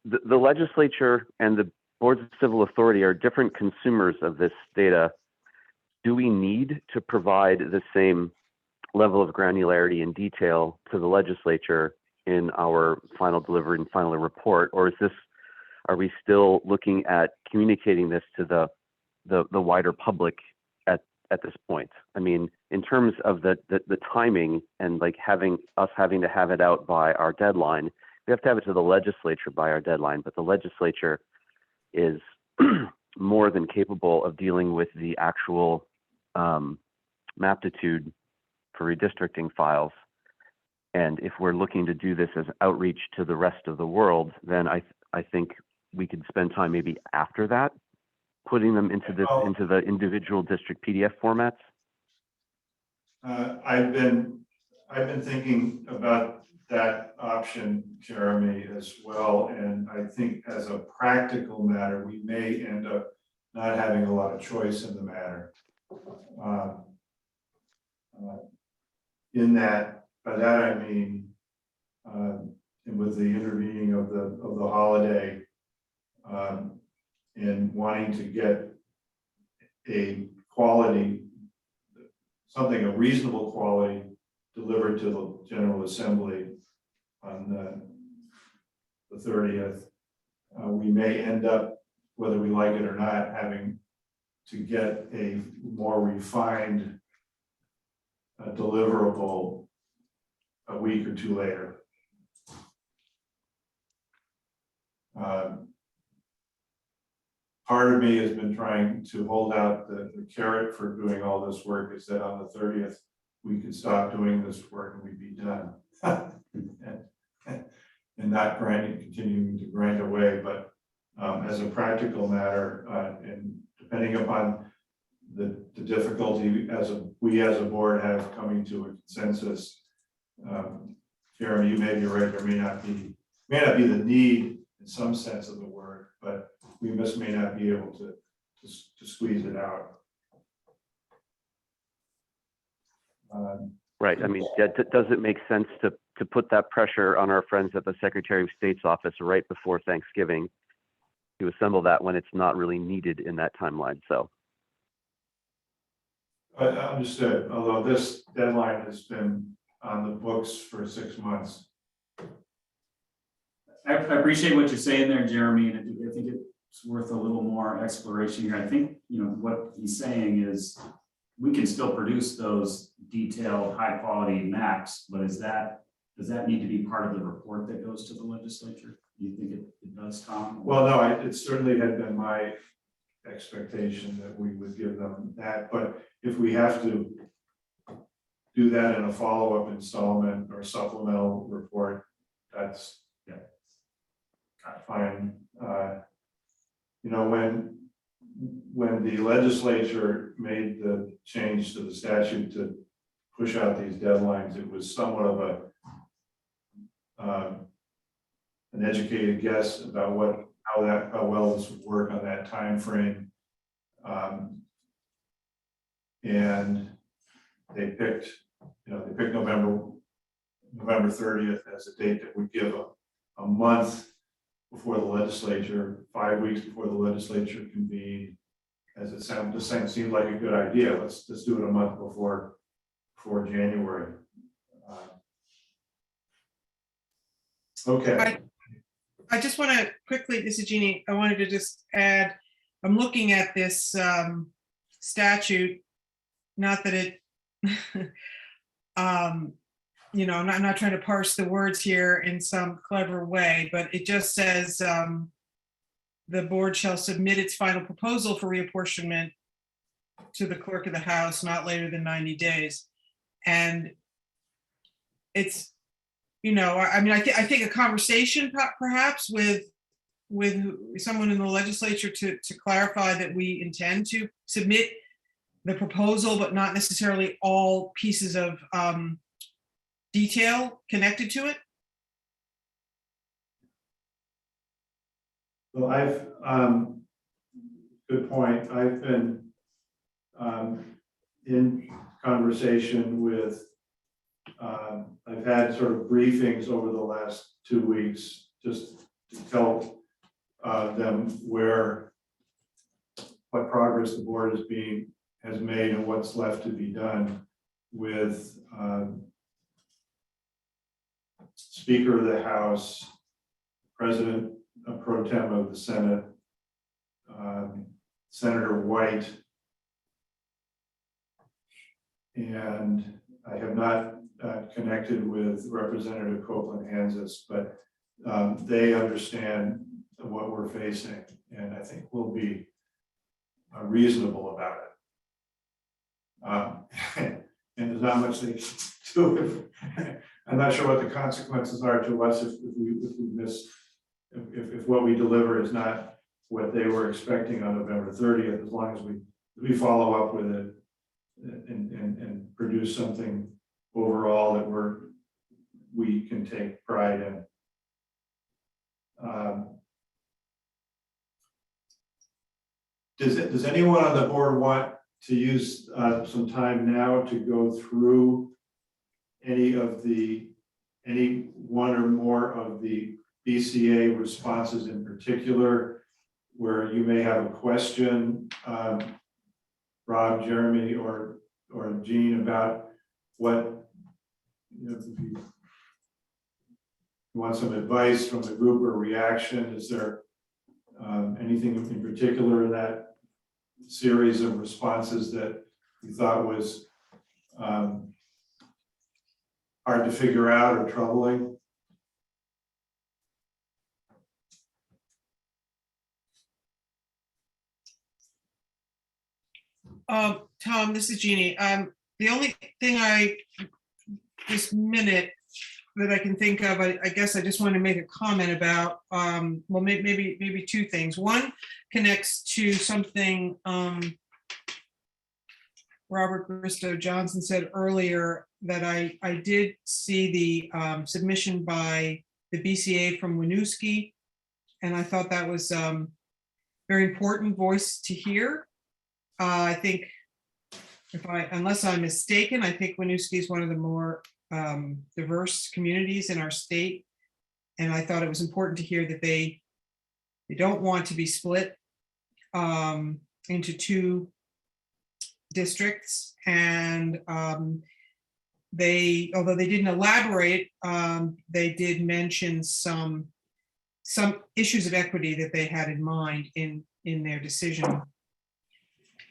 legislature and the boards of civil authority are different consumers of this data. Do we need to provide the same level of granularity and detail to the legislature in our final delivery and final report, or are we still looking at communicating this to the wider public at this point? I mean, in terms of the timing and like having to have it out by our deadline, we have to have it to the legislature by our deadline, but the legislature is more than capable of dealing with the actual maptitude for redistricting files. And if we're looking to do this as outreach to the rest of the world, then I think we could spend time maybe after that, putting them into the individual district PDF formats. I've been thinking about that option, Jeremy, as well, and I think as a practical matter, we may end up not having a lot of choice in the matter. In that, by that I mean, and with the intervening of the holiday, and wanting to get a quality, something of reasonable quality delivered to the General Assembly on the 30th, we may end up, whether we like it or not, having to get a more refined deliverable a week or two later. Part of me has been trying to hold out the carrot for doing all this work, is that on the 30th, we could stop doing this work and we'd be done. and not continuing to grind away, but as a practical matter, and depending upon the difficulty we as a board have coming to a consensus, Jeremy, you may be right, there may not be the need in some sense of the word, but we just may not be able to squeeze it out. Right. I mean, does it make sense to put that pressure on our friends at the Secretary of State's office right before Thanksgiving to assemble that when it's not really needed in that timeline? So. Understood, although this deadline has been on the books for 6 months. I appreciate what you're saying there, Jeremy, and I think it's worth a little more exploration here. I think, what he's saying is we can still produce those detailed, high quality maps, but does that need to be part of the report that goes to the legislature? You think it does, Tom? Well, no, it certainly had been my expectation that we would give them that, but if we have to do that in a follow-up installment or supplemental report, that's, yeah, fine. You know, when the legislature made the change to the statute to push out these deadlines, it was somewhat of an educated guess about how well this would work on that time frame. And they picked November 30th as a date that would give a month before the legislature, 5 weeks before the legislature convened. As it seemed like a good idea. Let's do it a month before January. Okay. I just want to quickly, this is Jeannie, I wanted to just add, I'm looking at this statute, not that it, you know, I'm not trying to parse the words here in some clever way, but it just says the board shall submit its final proposal for reapportionment to the clerk of the house not later than 90 days. And it's, you know, I mean, I think a conversation perhaps with someone in the legislature to clarify that we intend to submit the proposal, but not necessarily all pieces of detail connected to it. Well, good point. I've been in conversation with, I've had sort of briefings over the last 2 weeks, just to tell them what progress the board has made and what's left to be done with Speaker of the House, President Pro Tem of the Senate, Senator White, and I have not connected with Representative Copeland Hansis, but they understand what we're facing, and I think we'll be reasonable about it. And there's not much they can do. I'm not sure what the consequences are to us if we miss, if what we deliver is not what they were expecting on November 30th, as long as we follow up with it and produce something overall that we can take pride in. Does anyone on the board want to use some time now to go through any one or more of the BCA responses in particular, where you may have a question, Rob, Jeremy, or Jean, about what, you know, if you want some advice from the group or reaction? Is there anything in particular in that series of responses that you thought was hard to figure out or troubling? Tom, this is Jeannie. The only thing this minute that I can think of, I guess I just want to make a comment about, well, maybe two things. One connects to something Robert Bristow Johnson said earlier, that I did see the submission by the BCA from Winooski, and I thought that was very important voice to hear. I think, unless I'm mistaken, I think Winooski is one of the more diverse communities in our state, and I thought it was important to hear that they don't want to be split into two districts, and although they didn't elaborate, they did mention some issues of equity that they had in mind in their decision.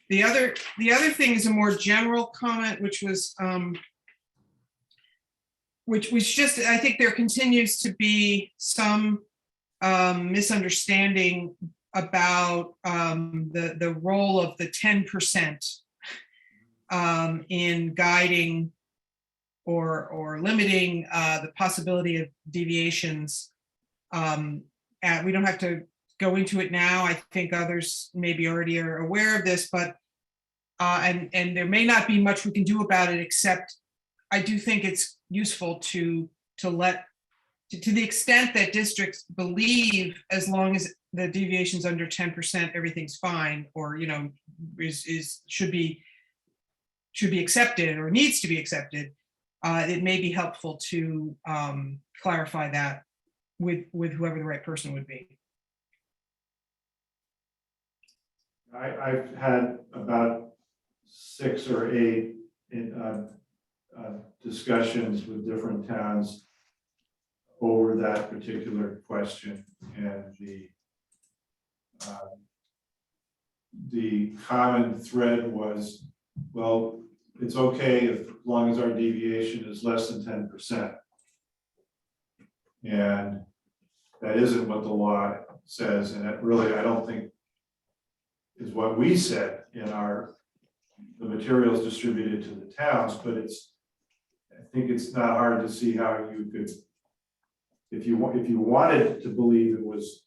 The other thing is a more general comment, which was which just, I think there continues to be some misunderstanding about the role of the 10% in guiding or limiting the possibility of deviations. And we don't have to go into it now. I think others maybe already are aware of this, but and there may not be much we can do about it, except I do think it's useful to let, to the extent that districts believe, as long as the deviation's under 10%, everything's fine, or, you know, should be accepted or needs to be accepted. It may be helpful to clarify that with whoever the right person would be. I've had about 6 or 8 discussions with different towns over that particular question, and the common thread was, well, it's okay as long as our deviation is less than 10%. And that isn't what the law says, and that really, I don't think, is what we said in the materials distributed to the towns, but I think it's not hard to see how you could, if you wanted to believe it was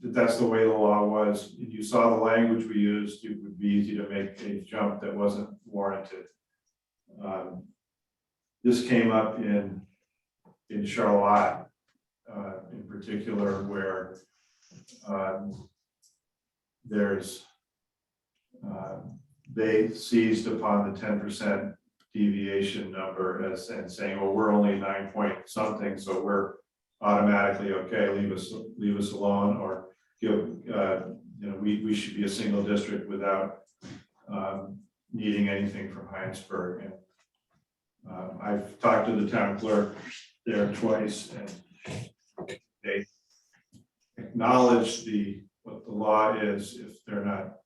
that's the way the law was, if you saw the language we used, it would be easy to make a jump that wasn't warranted. This came up in Charlotte in particular, where they seized upon the 10% deviation number and saying, well, we're only 9 point something, so we're automatically okay, leave us alone, or give, we should be a single district without needing anything from Heinsberg. And I've talked to the town clerk there twice, and they acknowledge what the law is. If they're not,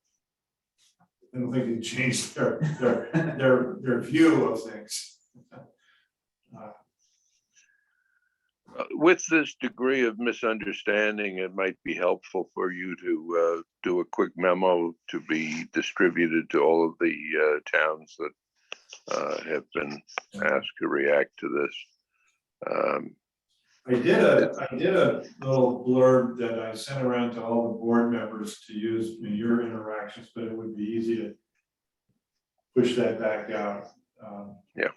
I don't think they changed their view of things. With this degree of misunderstanding, it might be helpful for you to do a quick memo to be distributed to all of the towns that have been asked to react to this. I did a little blurb that I sent around to all the board members to use in your interactions, but it would be easy to push that back out. Yeah.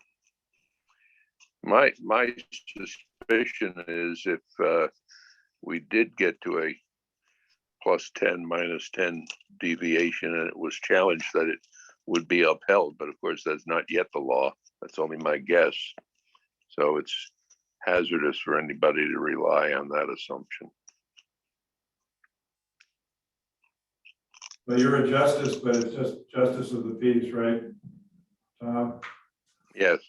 My suspicion is if we did get to a +10, -10 deviation and it was challenged, that it would be upheld. But of course, that's not yet the law. That's only my guess. So it's hazardous for anybody to rely on that assumption. Well, you're a justice, but it's just justice of the peace, right, Tom? Yes.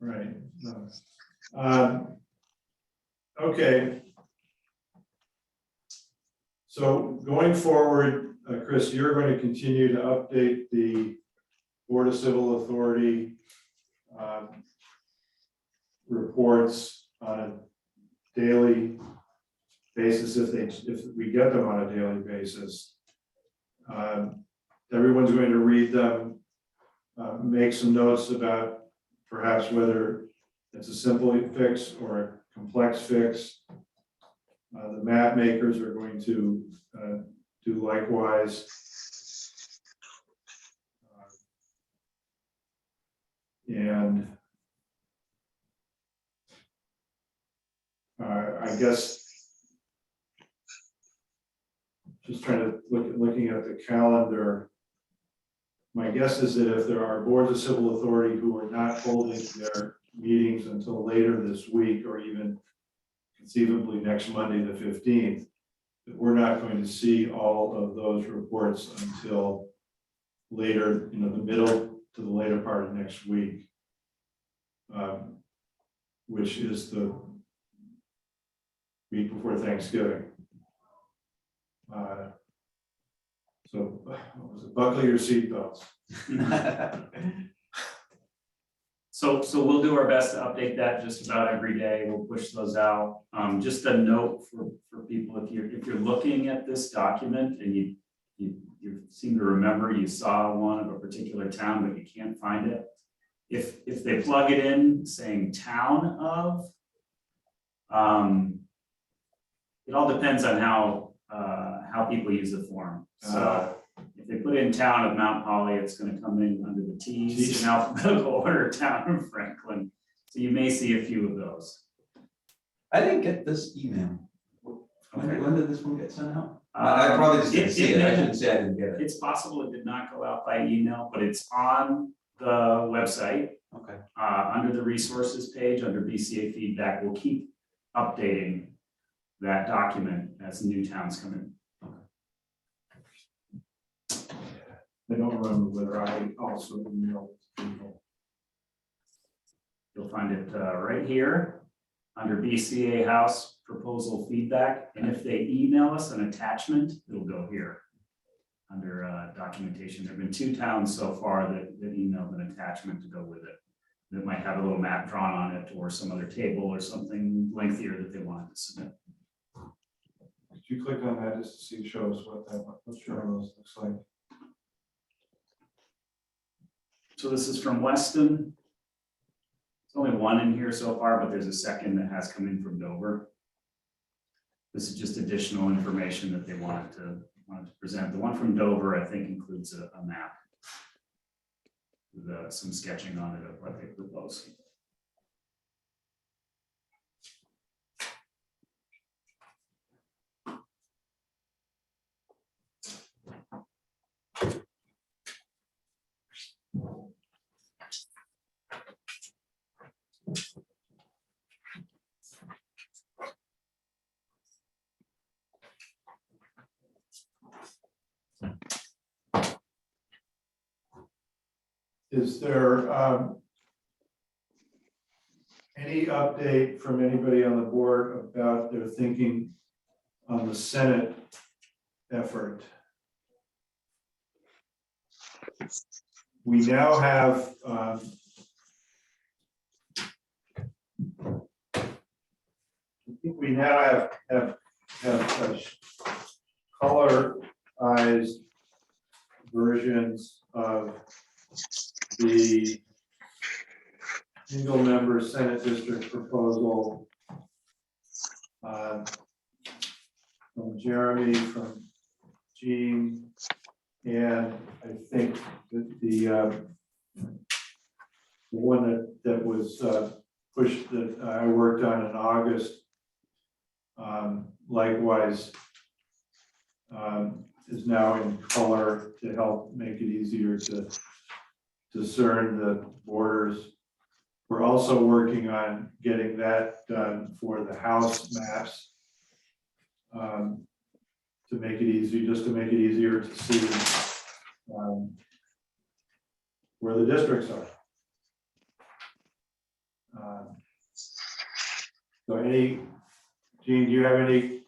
Right. No. Okay. So going forward, Chris, you're going to continue to update the Board of Civil Authority reports on a daily basis, if we get them on a daily basis. Everyone's going to read them, make some notes about perhaps whether it's a simple fix or a complex fix. The map makers are going to do likewise. And I guess just trying to looking at the calendar. My guess is that if there are boards of civil authority who are not holding their meetings until later this week, or even conceivably next Monday, the 15th, that we're not going to see all of those reports until later, the middle to the later part of next week, which is the week before Thanksgiving. So what was it? Buckle your seatbelts. So we'll do our best to update that just about every day. We'll push those out. Just a note for people, if you're looking at this document and you seem to remember you saw one of a particular town, but you can't find it. If they plug it in saying town of, it all depends on how people use the form. So if they put in town of Mount Holly, it's gonna come in under the T's in alphabetical order, town of Franklin. So you may see a few of those. I didn't get this email. When did this one get sent out? I probably just didn't see it. I shouldn't say I didn't get it. It's possible it did not go out by email, but it's on the website, Okay. under the resources page, under BCA feedback. We'll keep updating that document as new towns come in. I don't remember whether I also emailed people. You'll find it right here under BCA House proposal feedback. And if they email us an attachment, it'll go here under documentation. There've been 2 towns so far that emailed an attachment to go with it. That might have a little map drawn on it or some other table or something lengthier that they wanted to submit. Did you click on that just to see, show us what those looks like? So this is from Weston. There's only one in here so far, but there's a second that has come in from Dover. This is just additional information that they wanted to present. The one from Dover, I think, includes a map with some sketching on it of what they propose. Is there any update from anybody on the board about their thinking on the Senate effort? We now have I think we now have colorized versions of the single-member Senate district proposal from Jeremy, from Jean, and I think that the one that was pushed that I worked on in August, likewise, is now in color to help make it easier to discern the borders. We're also working on getting that done for the house maps to make it easy, just to make it easier to see where the districts are. So Jean, do you have any,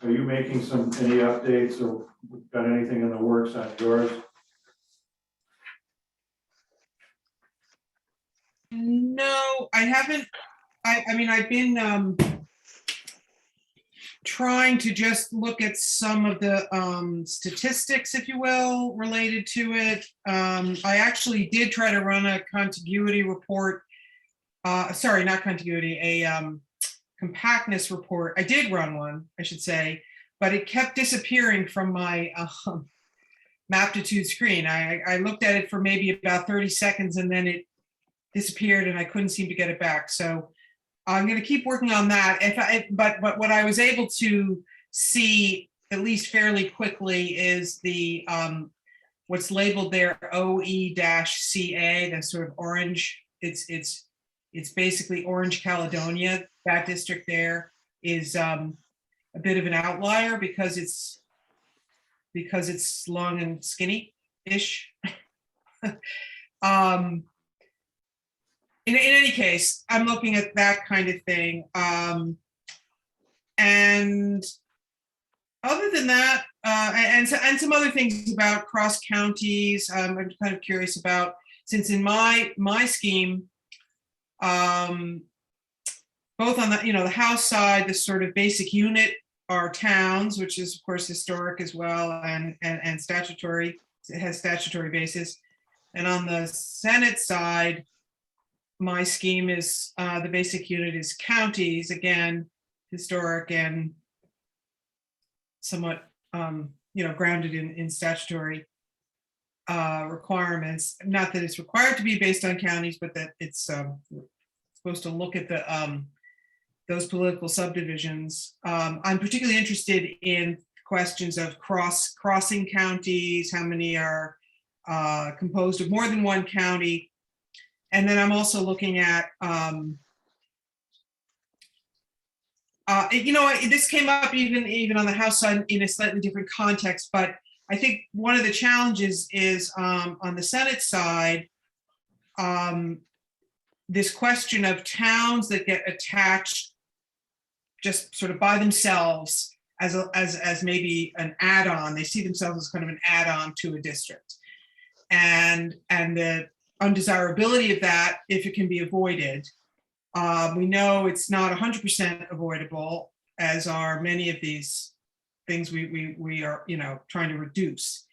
are you making any updates or got anything in the works on yours? No, I haven't. I mean, I've been trying to just look at some of the statistics, if you will, related to it. I actually did try to run a contiguity report. Sorry, not contiguity, a compactness report. I did run one, I should say, but it kept disappearing from my Maptitude screen. I looked at it for maybe about 30 seconds and then it disappeared and I couldn't seem to get it back. So I'm going to keep working on that. But what I was able to see, at least fairly quickly, is the what's labeled there OE-CA, the sort of orange. It's basically Orange Caledonia. That district there is a bit of an outlier because it's long and skinny-ish. In any case, I'm looking at that kind of thing. And other than that, and some other things about cross counties, I'm kind of curious about. since in my scheme, both on the, the House side, the sort of basic unit are towns, which is of course historic as well, and statutory, it has statutory basis. And on the Senate side, my scheme is, the basic unit is counties, again, historic and somewhat, grounded in statutory requirements. Not that it's required to be based on counties, but that it's supposed to look at the those political subdivisions. I'm particularly interested in questions of crossing counties, how many are composed of more than one county. And then I'm also looking at, this came up even on the House side in a slightly different context, but I think one of the challenges is on the Senate side, this question of towns that get attached just sort of by themselves as maybe an add-on. They see themselves as kind of an add-on to a district. And the undesirability of that, if it can be avoided. We know it's not 100% avoidable, as are many of these things we are, trying to reduce.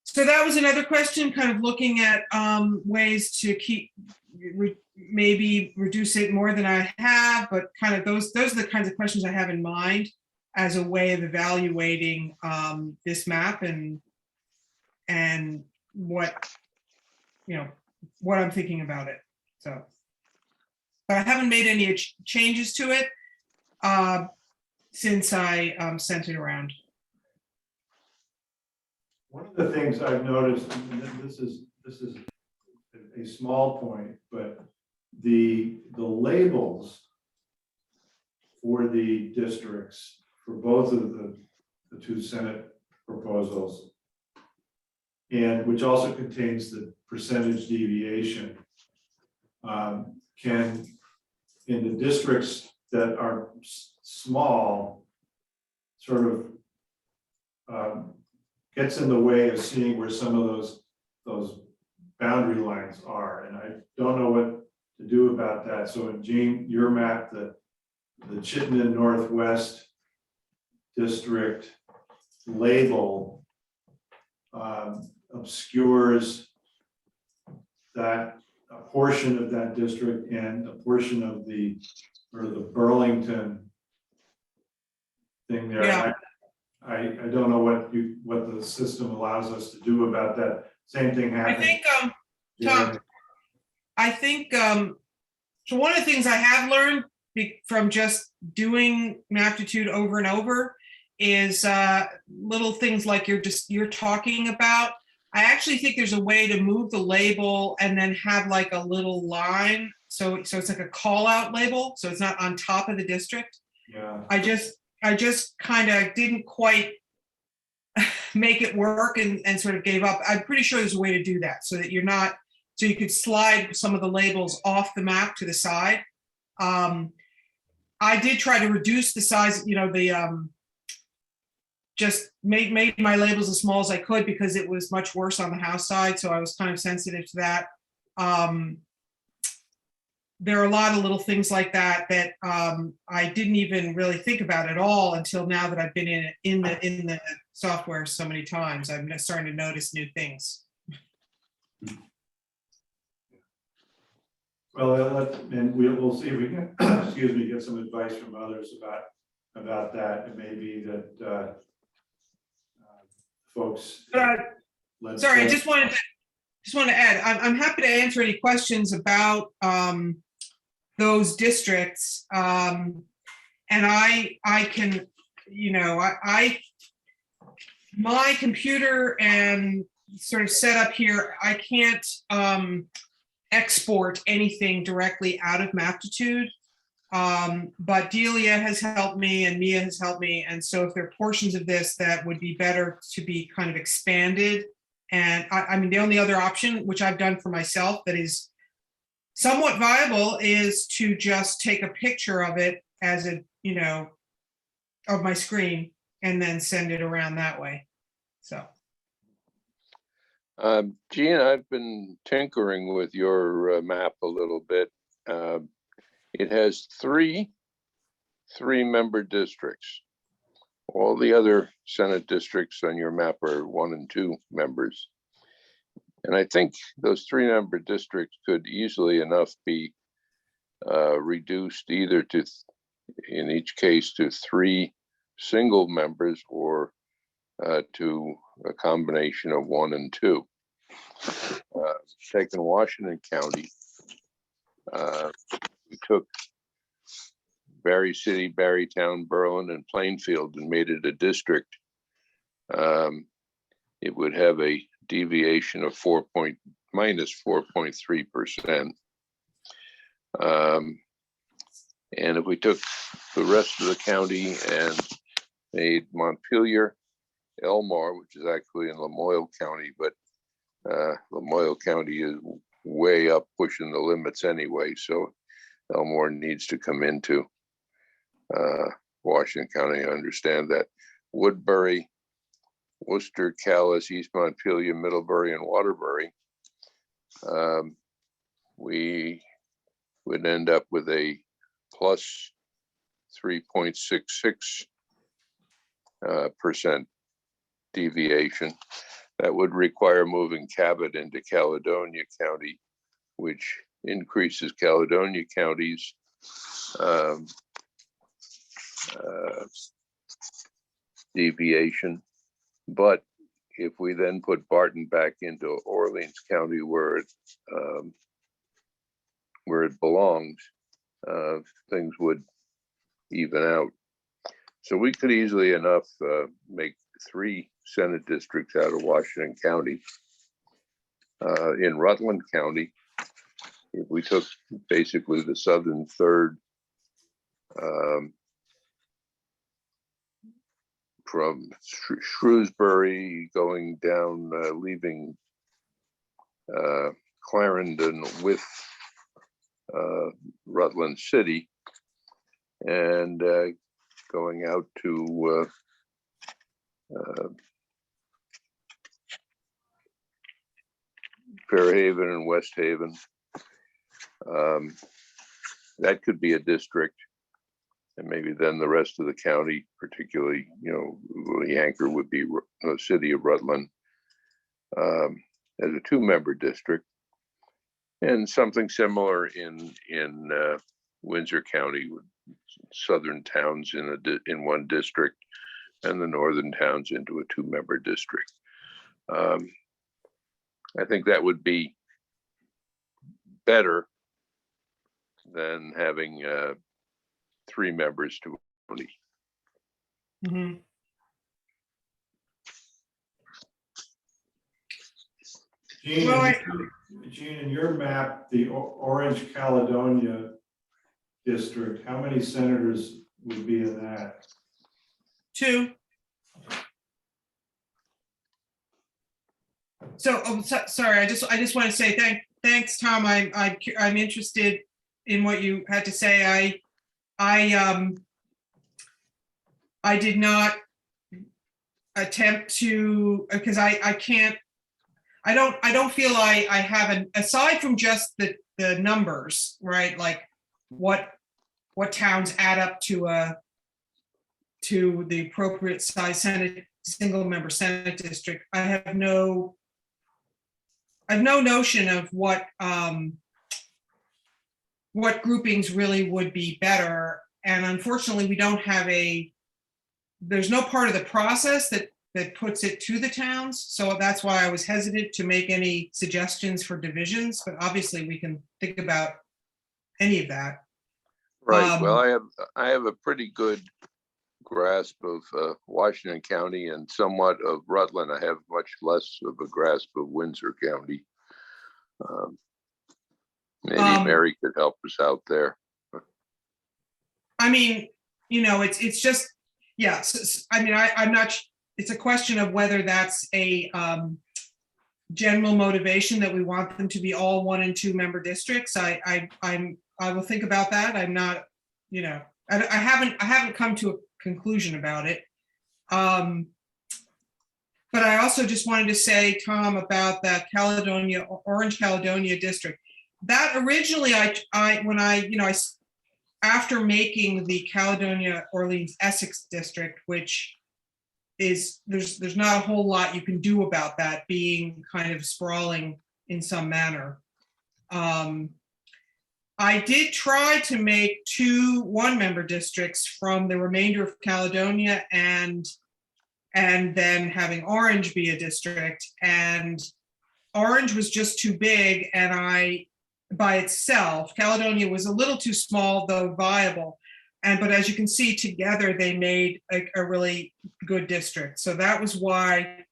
So that was another question, kind of looking at ways to maybe reduce it more than I have, but kind of those are the kinds of questions I have in mind as a way of evaluating this map and what I'm thinking about it. So, but I haven't made any changes to it since I sent it around. One of the things I've noticed, and this is a small point, but the labels for the districts for both of the two Senate proposals, and which also contains the percentage deviation, can, in the districts that are small, sort of gets in the way of seeing where some of those boundary lines are, and I don't know what to do about that. So in Jean, your map, the Chittenden Northwest District label obscures that a portion of that district and a portion of the Burlington thing there. Yeah. I don't know what the system allows us to do about that. Same thing happened. I think, Tom, so one of the things I have learned from just doing Maptitude over and over is little things like you're talking about. I actually think there's a way to move the label and then have like a little line. So it's like a call out label. So it's not on top of the district. Yeah. I just kind of didn't quite make it work and sort of gave up. I'm pretty sure there's a way to do that so that so you could slide some of the labels off the map to the side. I did try to reduce the size, just made my labels as small as I could because it was much worse on the House side. So I was kind of sensitive to that. There are a lot of little things like that I didn't even really think about at all until now that I've been in the software so many times. I'm starting to notice new things. Well, and we'll see if we can, get some advice from others about that. It may be that folks. Sorry, I just wanted to add. I'm happy to answer any questions about those districts, and I can, my computer and sort of set up here, I can't export anything directly out of Maptitude, but Delia has helped me and Mia has helped me, and so if there are portions of this that would be better to be kind of expanded, and I mean the only other option, which I've done for myself that is somewhat viable, is to just take a picture of it as of my screen and then send it around that way. So Gene, I've been tinkering with your map a little bit. It has three-member districts. All the other Senate districts on your map are 1 and 2 members. And I think those 3-member districts could easily enough be reduced either to, in each case, to 3 single members or to a combination of 1 and 2. Taking Washington County, we took Barry City, Barrytown, Berlin, and Plainfield and made it a district. It would have a deviation of minus 4.3%. And if we took the rest of the county and made Montpelier, Elmore, which is actually in Lamoille County, but Lamoille County is way up pushing the limits anyway, so Elmore needs to come into Washington County. I understand that. Woodbury, Worcester, Calais, East Montpelier, Middlebury, and Waterbury, we would end up with a plus 3.66% deviation. That would require moving Cabot into Caledonia County, which increases Caledonia County's deviation. But if we then put Barton back into Orleans County where it belongs, things would even out. So we could easily enough make 3 Senate districts out of Washington County. In Rutland County, if we took basically the southern third from Shrewsbury going down, leaving Clarendon with Rutland City and going out to Fairhaven and West Haven. That could be a district, and maybe then the rest of the county, particularly, the anchor would be the city of Rutland as a 2-member district, and something similar in Windsor County with southern towns in one district and the northern towns into a 2-member district. I think that would be better than having 3 members to 20. Mhm. Gene, Well, Gene, in your map, the Orange Caledonia district, how many senators would be in that? 2. Sorry, I just want to say thanks, Tom. I'm interested in what you had to say. I did not attempt to, because I don't feel I have aside from just the numbers, right? Like what towns add up to the appropriate size single member Senate district. I have no notion of what groupings really would be better. And unfortunately, we don't have there's no part of the process that puts it to the towns. So that's why I was hesitant to make any suggestions for divisions, but obviously we can think about any of that. Right. Well, I have a pretty good grasp of Washington County and somewhat of Rutland. I have much less of a grasp of Windsor County. Maybe Mary could help us out there. I mean, it's just, yes. I mean, I'm not, it's a question of whether that's a general motivation that we want them to be all 1 and 2 member districts. I will think about that. I'm not, I haven't come to a conclusion about it. But I also just wanted to say, Tom, about that Caledonia, Orange Caledonia district. That originally, after making the Caledonia Orleans Essex district, which is, there's not a whole lot you can do about that being kind of sprawling in some manner. I did try to make 2 one-member districts from the remainder of Caledonia and then having Orange be a district, and Orange was just too big, and by itself, Caledonia was a little too small, though viable. But as you can see, together they made a really good district. So that was why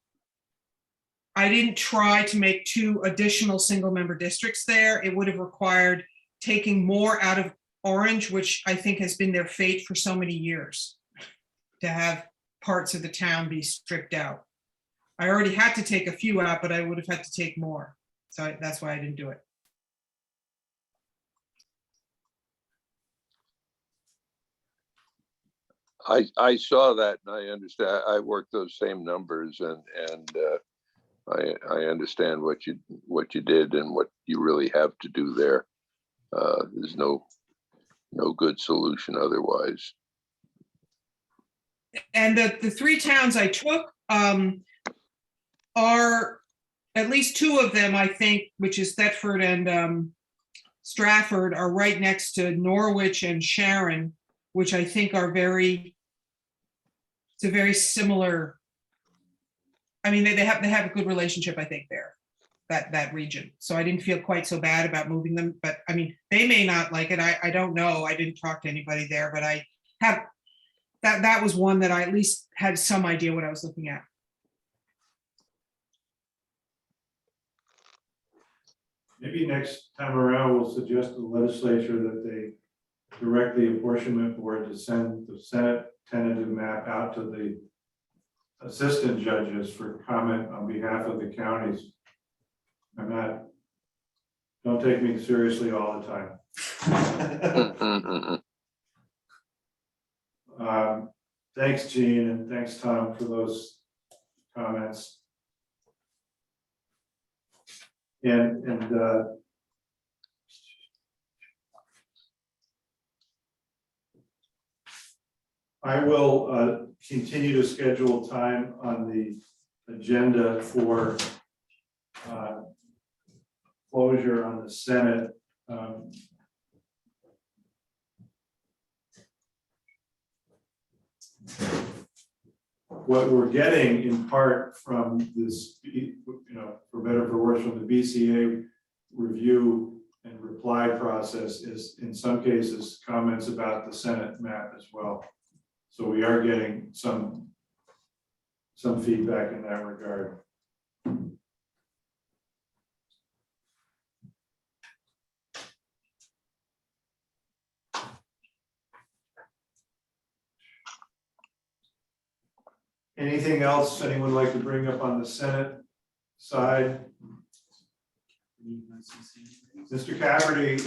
I didn't try to make 2 additional single-member districts there. It would have required taking more out of Orange, which I think has been their fate for so many years, to have parts of the town be stripped out. I already had to take a few out, but I would have had to take more. So that's why I didn't do it. I saw that and I understand. I worked those same numbers and I understand what you did and what you really have to do there. There's no good solution otherwise. And the 3 towns I took are, at least 2 of them, I think, which is Thetford and Stratford, are right next to Norwich and Sharon, which I think are it's a very similar, I mean, they have a good relationship, I think, there, that region. So I didn't feel quite so bad about moving them, but I mean, they may not like it. I don't know. I didn't talk to anybody there, but I have, that was one that I at least had some idea what I was looking at. Maybe next time around, we'll suggest to the legislature that they direct the apportionment board to send the Senate tentative map out to the assistant judges for comment on behalf of the counties. Don't take me seriously all the time. Thanks, Gene, and thanks, Tom, for those comments. I will continue to schedule time on the agenda for closure on the Senate. What we're getting in part from this, for better or for worse, from the BCA review and reply process is, in some cases, comments about the Senate map as well. So we are getting some feedback in that regard. Anything else anyone would like to bring up on the Senate side? Mr. Cafferty,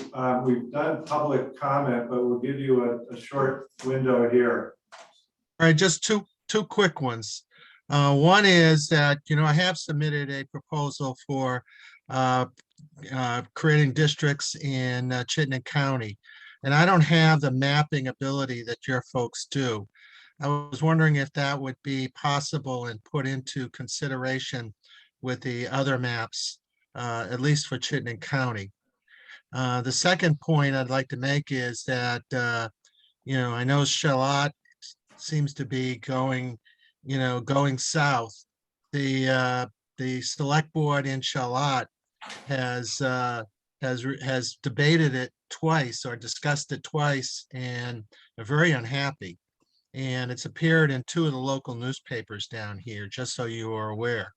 we've done public comment, but we'll give you a short window here. All right, just two quick ones. One is that, I have submitted a proposal for creating districts in Chittenden County, and I don't have the mapping ability that your folks do. I was wondering if that would be possible and put into consideration with the other maps, at least for Chittenden County. The second point I'd like to make is that, I know Charlotte seems to be going south. The select board in Charlotte has debated it twice or discussed it twice and are very unhappy. And it's appeared in 2 of the local newspapers down here, just so you are aware.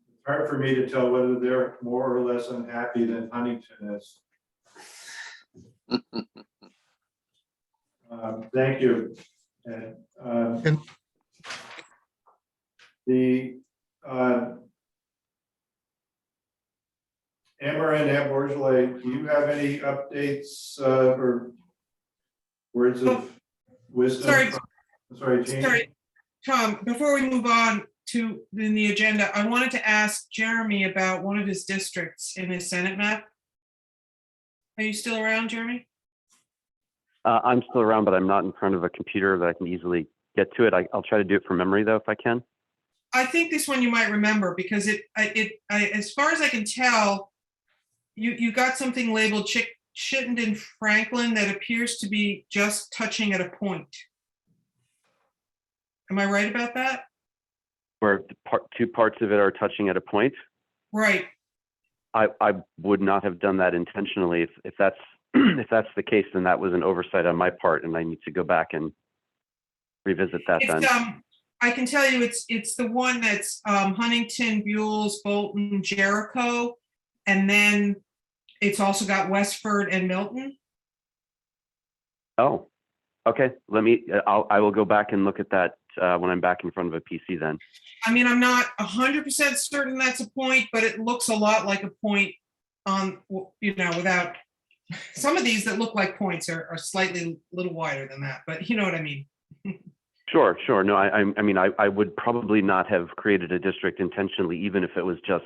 It's hard for me to tell whether they're more or less unhappy than Huntington is. Thank you. And the Amarin and Bourgeois, do you have any updates or Words of wisdom? Sorry. Sorry, Jean? Sorry, Tom, before we move on to in the agenda, I wanted to ask Jeremy about one of his districts in his Senate map. Are you still around, Jeremy? I'm still around, but I'm not in front of a computer that I can easily get to it. I'll try to do it from memory though, if I can. I think this one you might remember because as far as I can tell, you got something labeled Chittenden Franklin that appears to be just touching at a point. Am I right about that? Where two parts of it are touching at a point. Right. I would not have done that intentionally. If that's if that's the case, then that was an oversight on my part, and I need to go back and revisit that then. I can tell you it's the one that's Huntington, Buells, Bolton, Jericho, and then it's also got Westford and Milton. Oh, okay. I will go back and look at that when I'm back in front of a PC then. I mean, I'm not 100% certain that's a point, but it looks a lot like a point on, without, some of these that look like points are slightly a little wider than that, but you know what I mean? Sure. No, I mean, I would probably not have created a district intentionally, even if it was just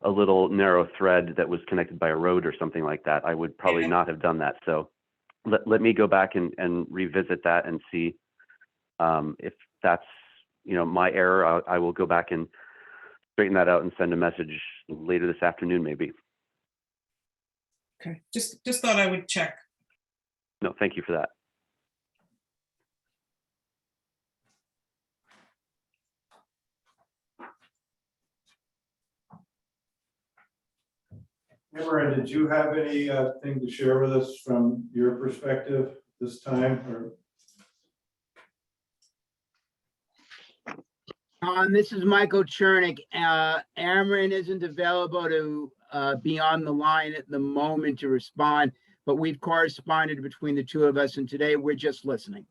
a little narrow thread that was connected by a road or something like that. I would probably not have done that. So let me go back and revisit that and see if that's, my error. I will go back and straighten that out and send a message later this afternoon, maybe. Okay, just thought I would check. No, thank you for that. Cameron, did you have anything to share with us from your perspective this time? Or This is Michael Chernick. Amarin isn't available to be on the line at the moment to respond, but we've corresponded between the two of us, and today we're just listening.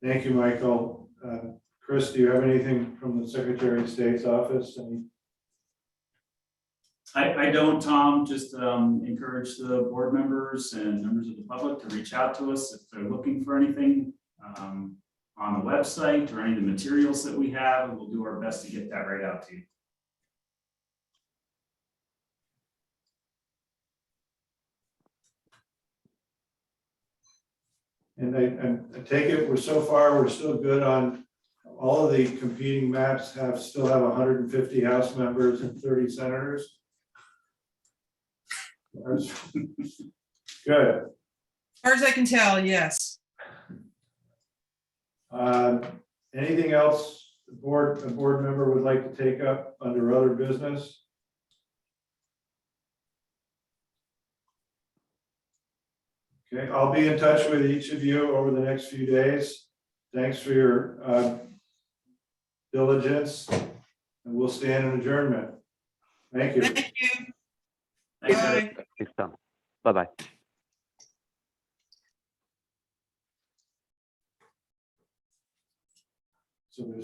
Thank you, Michael. Chris, do you have anything from the Secretary of State's office? I don't, Tom, just encourage the board members and members of the public to reach out to us if they're looking for anything on the website or any of the materials that we have, and we'll do our best to get that right out to you. And I take it we're still good on all of the competing maps still have 150 House members and 30 senators. Good. As far as I can tell, yes. Anything else a board member would like to take up under other business? Okay, I'll be in touch with each of you over the next few days. Thanks for your diligence, and we'll stand in adjournment. Thank you. Thank you. Thanks, Bye. Eric. Thanks, Tom. Bye-bye.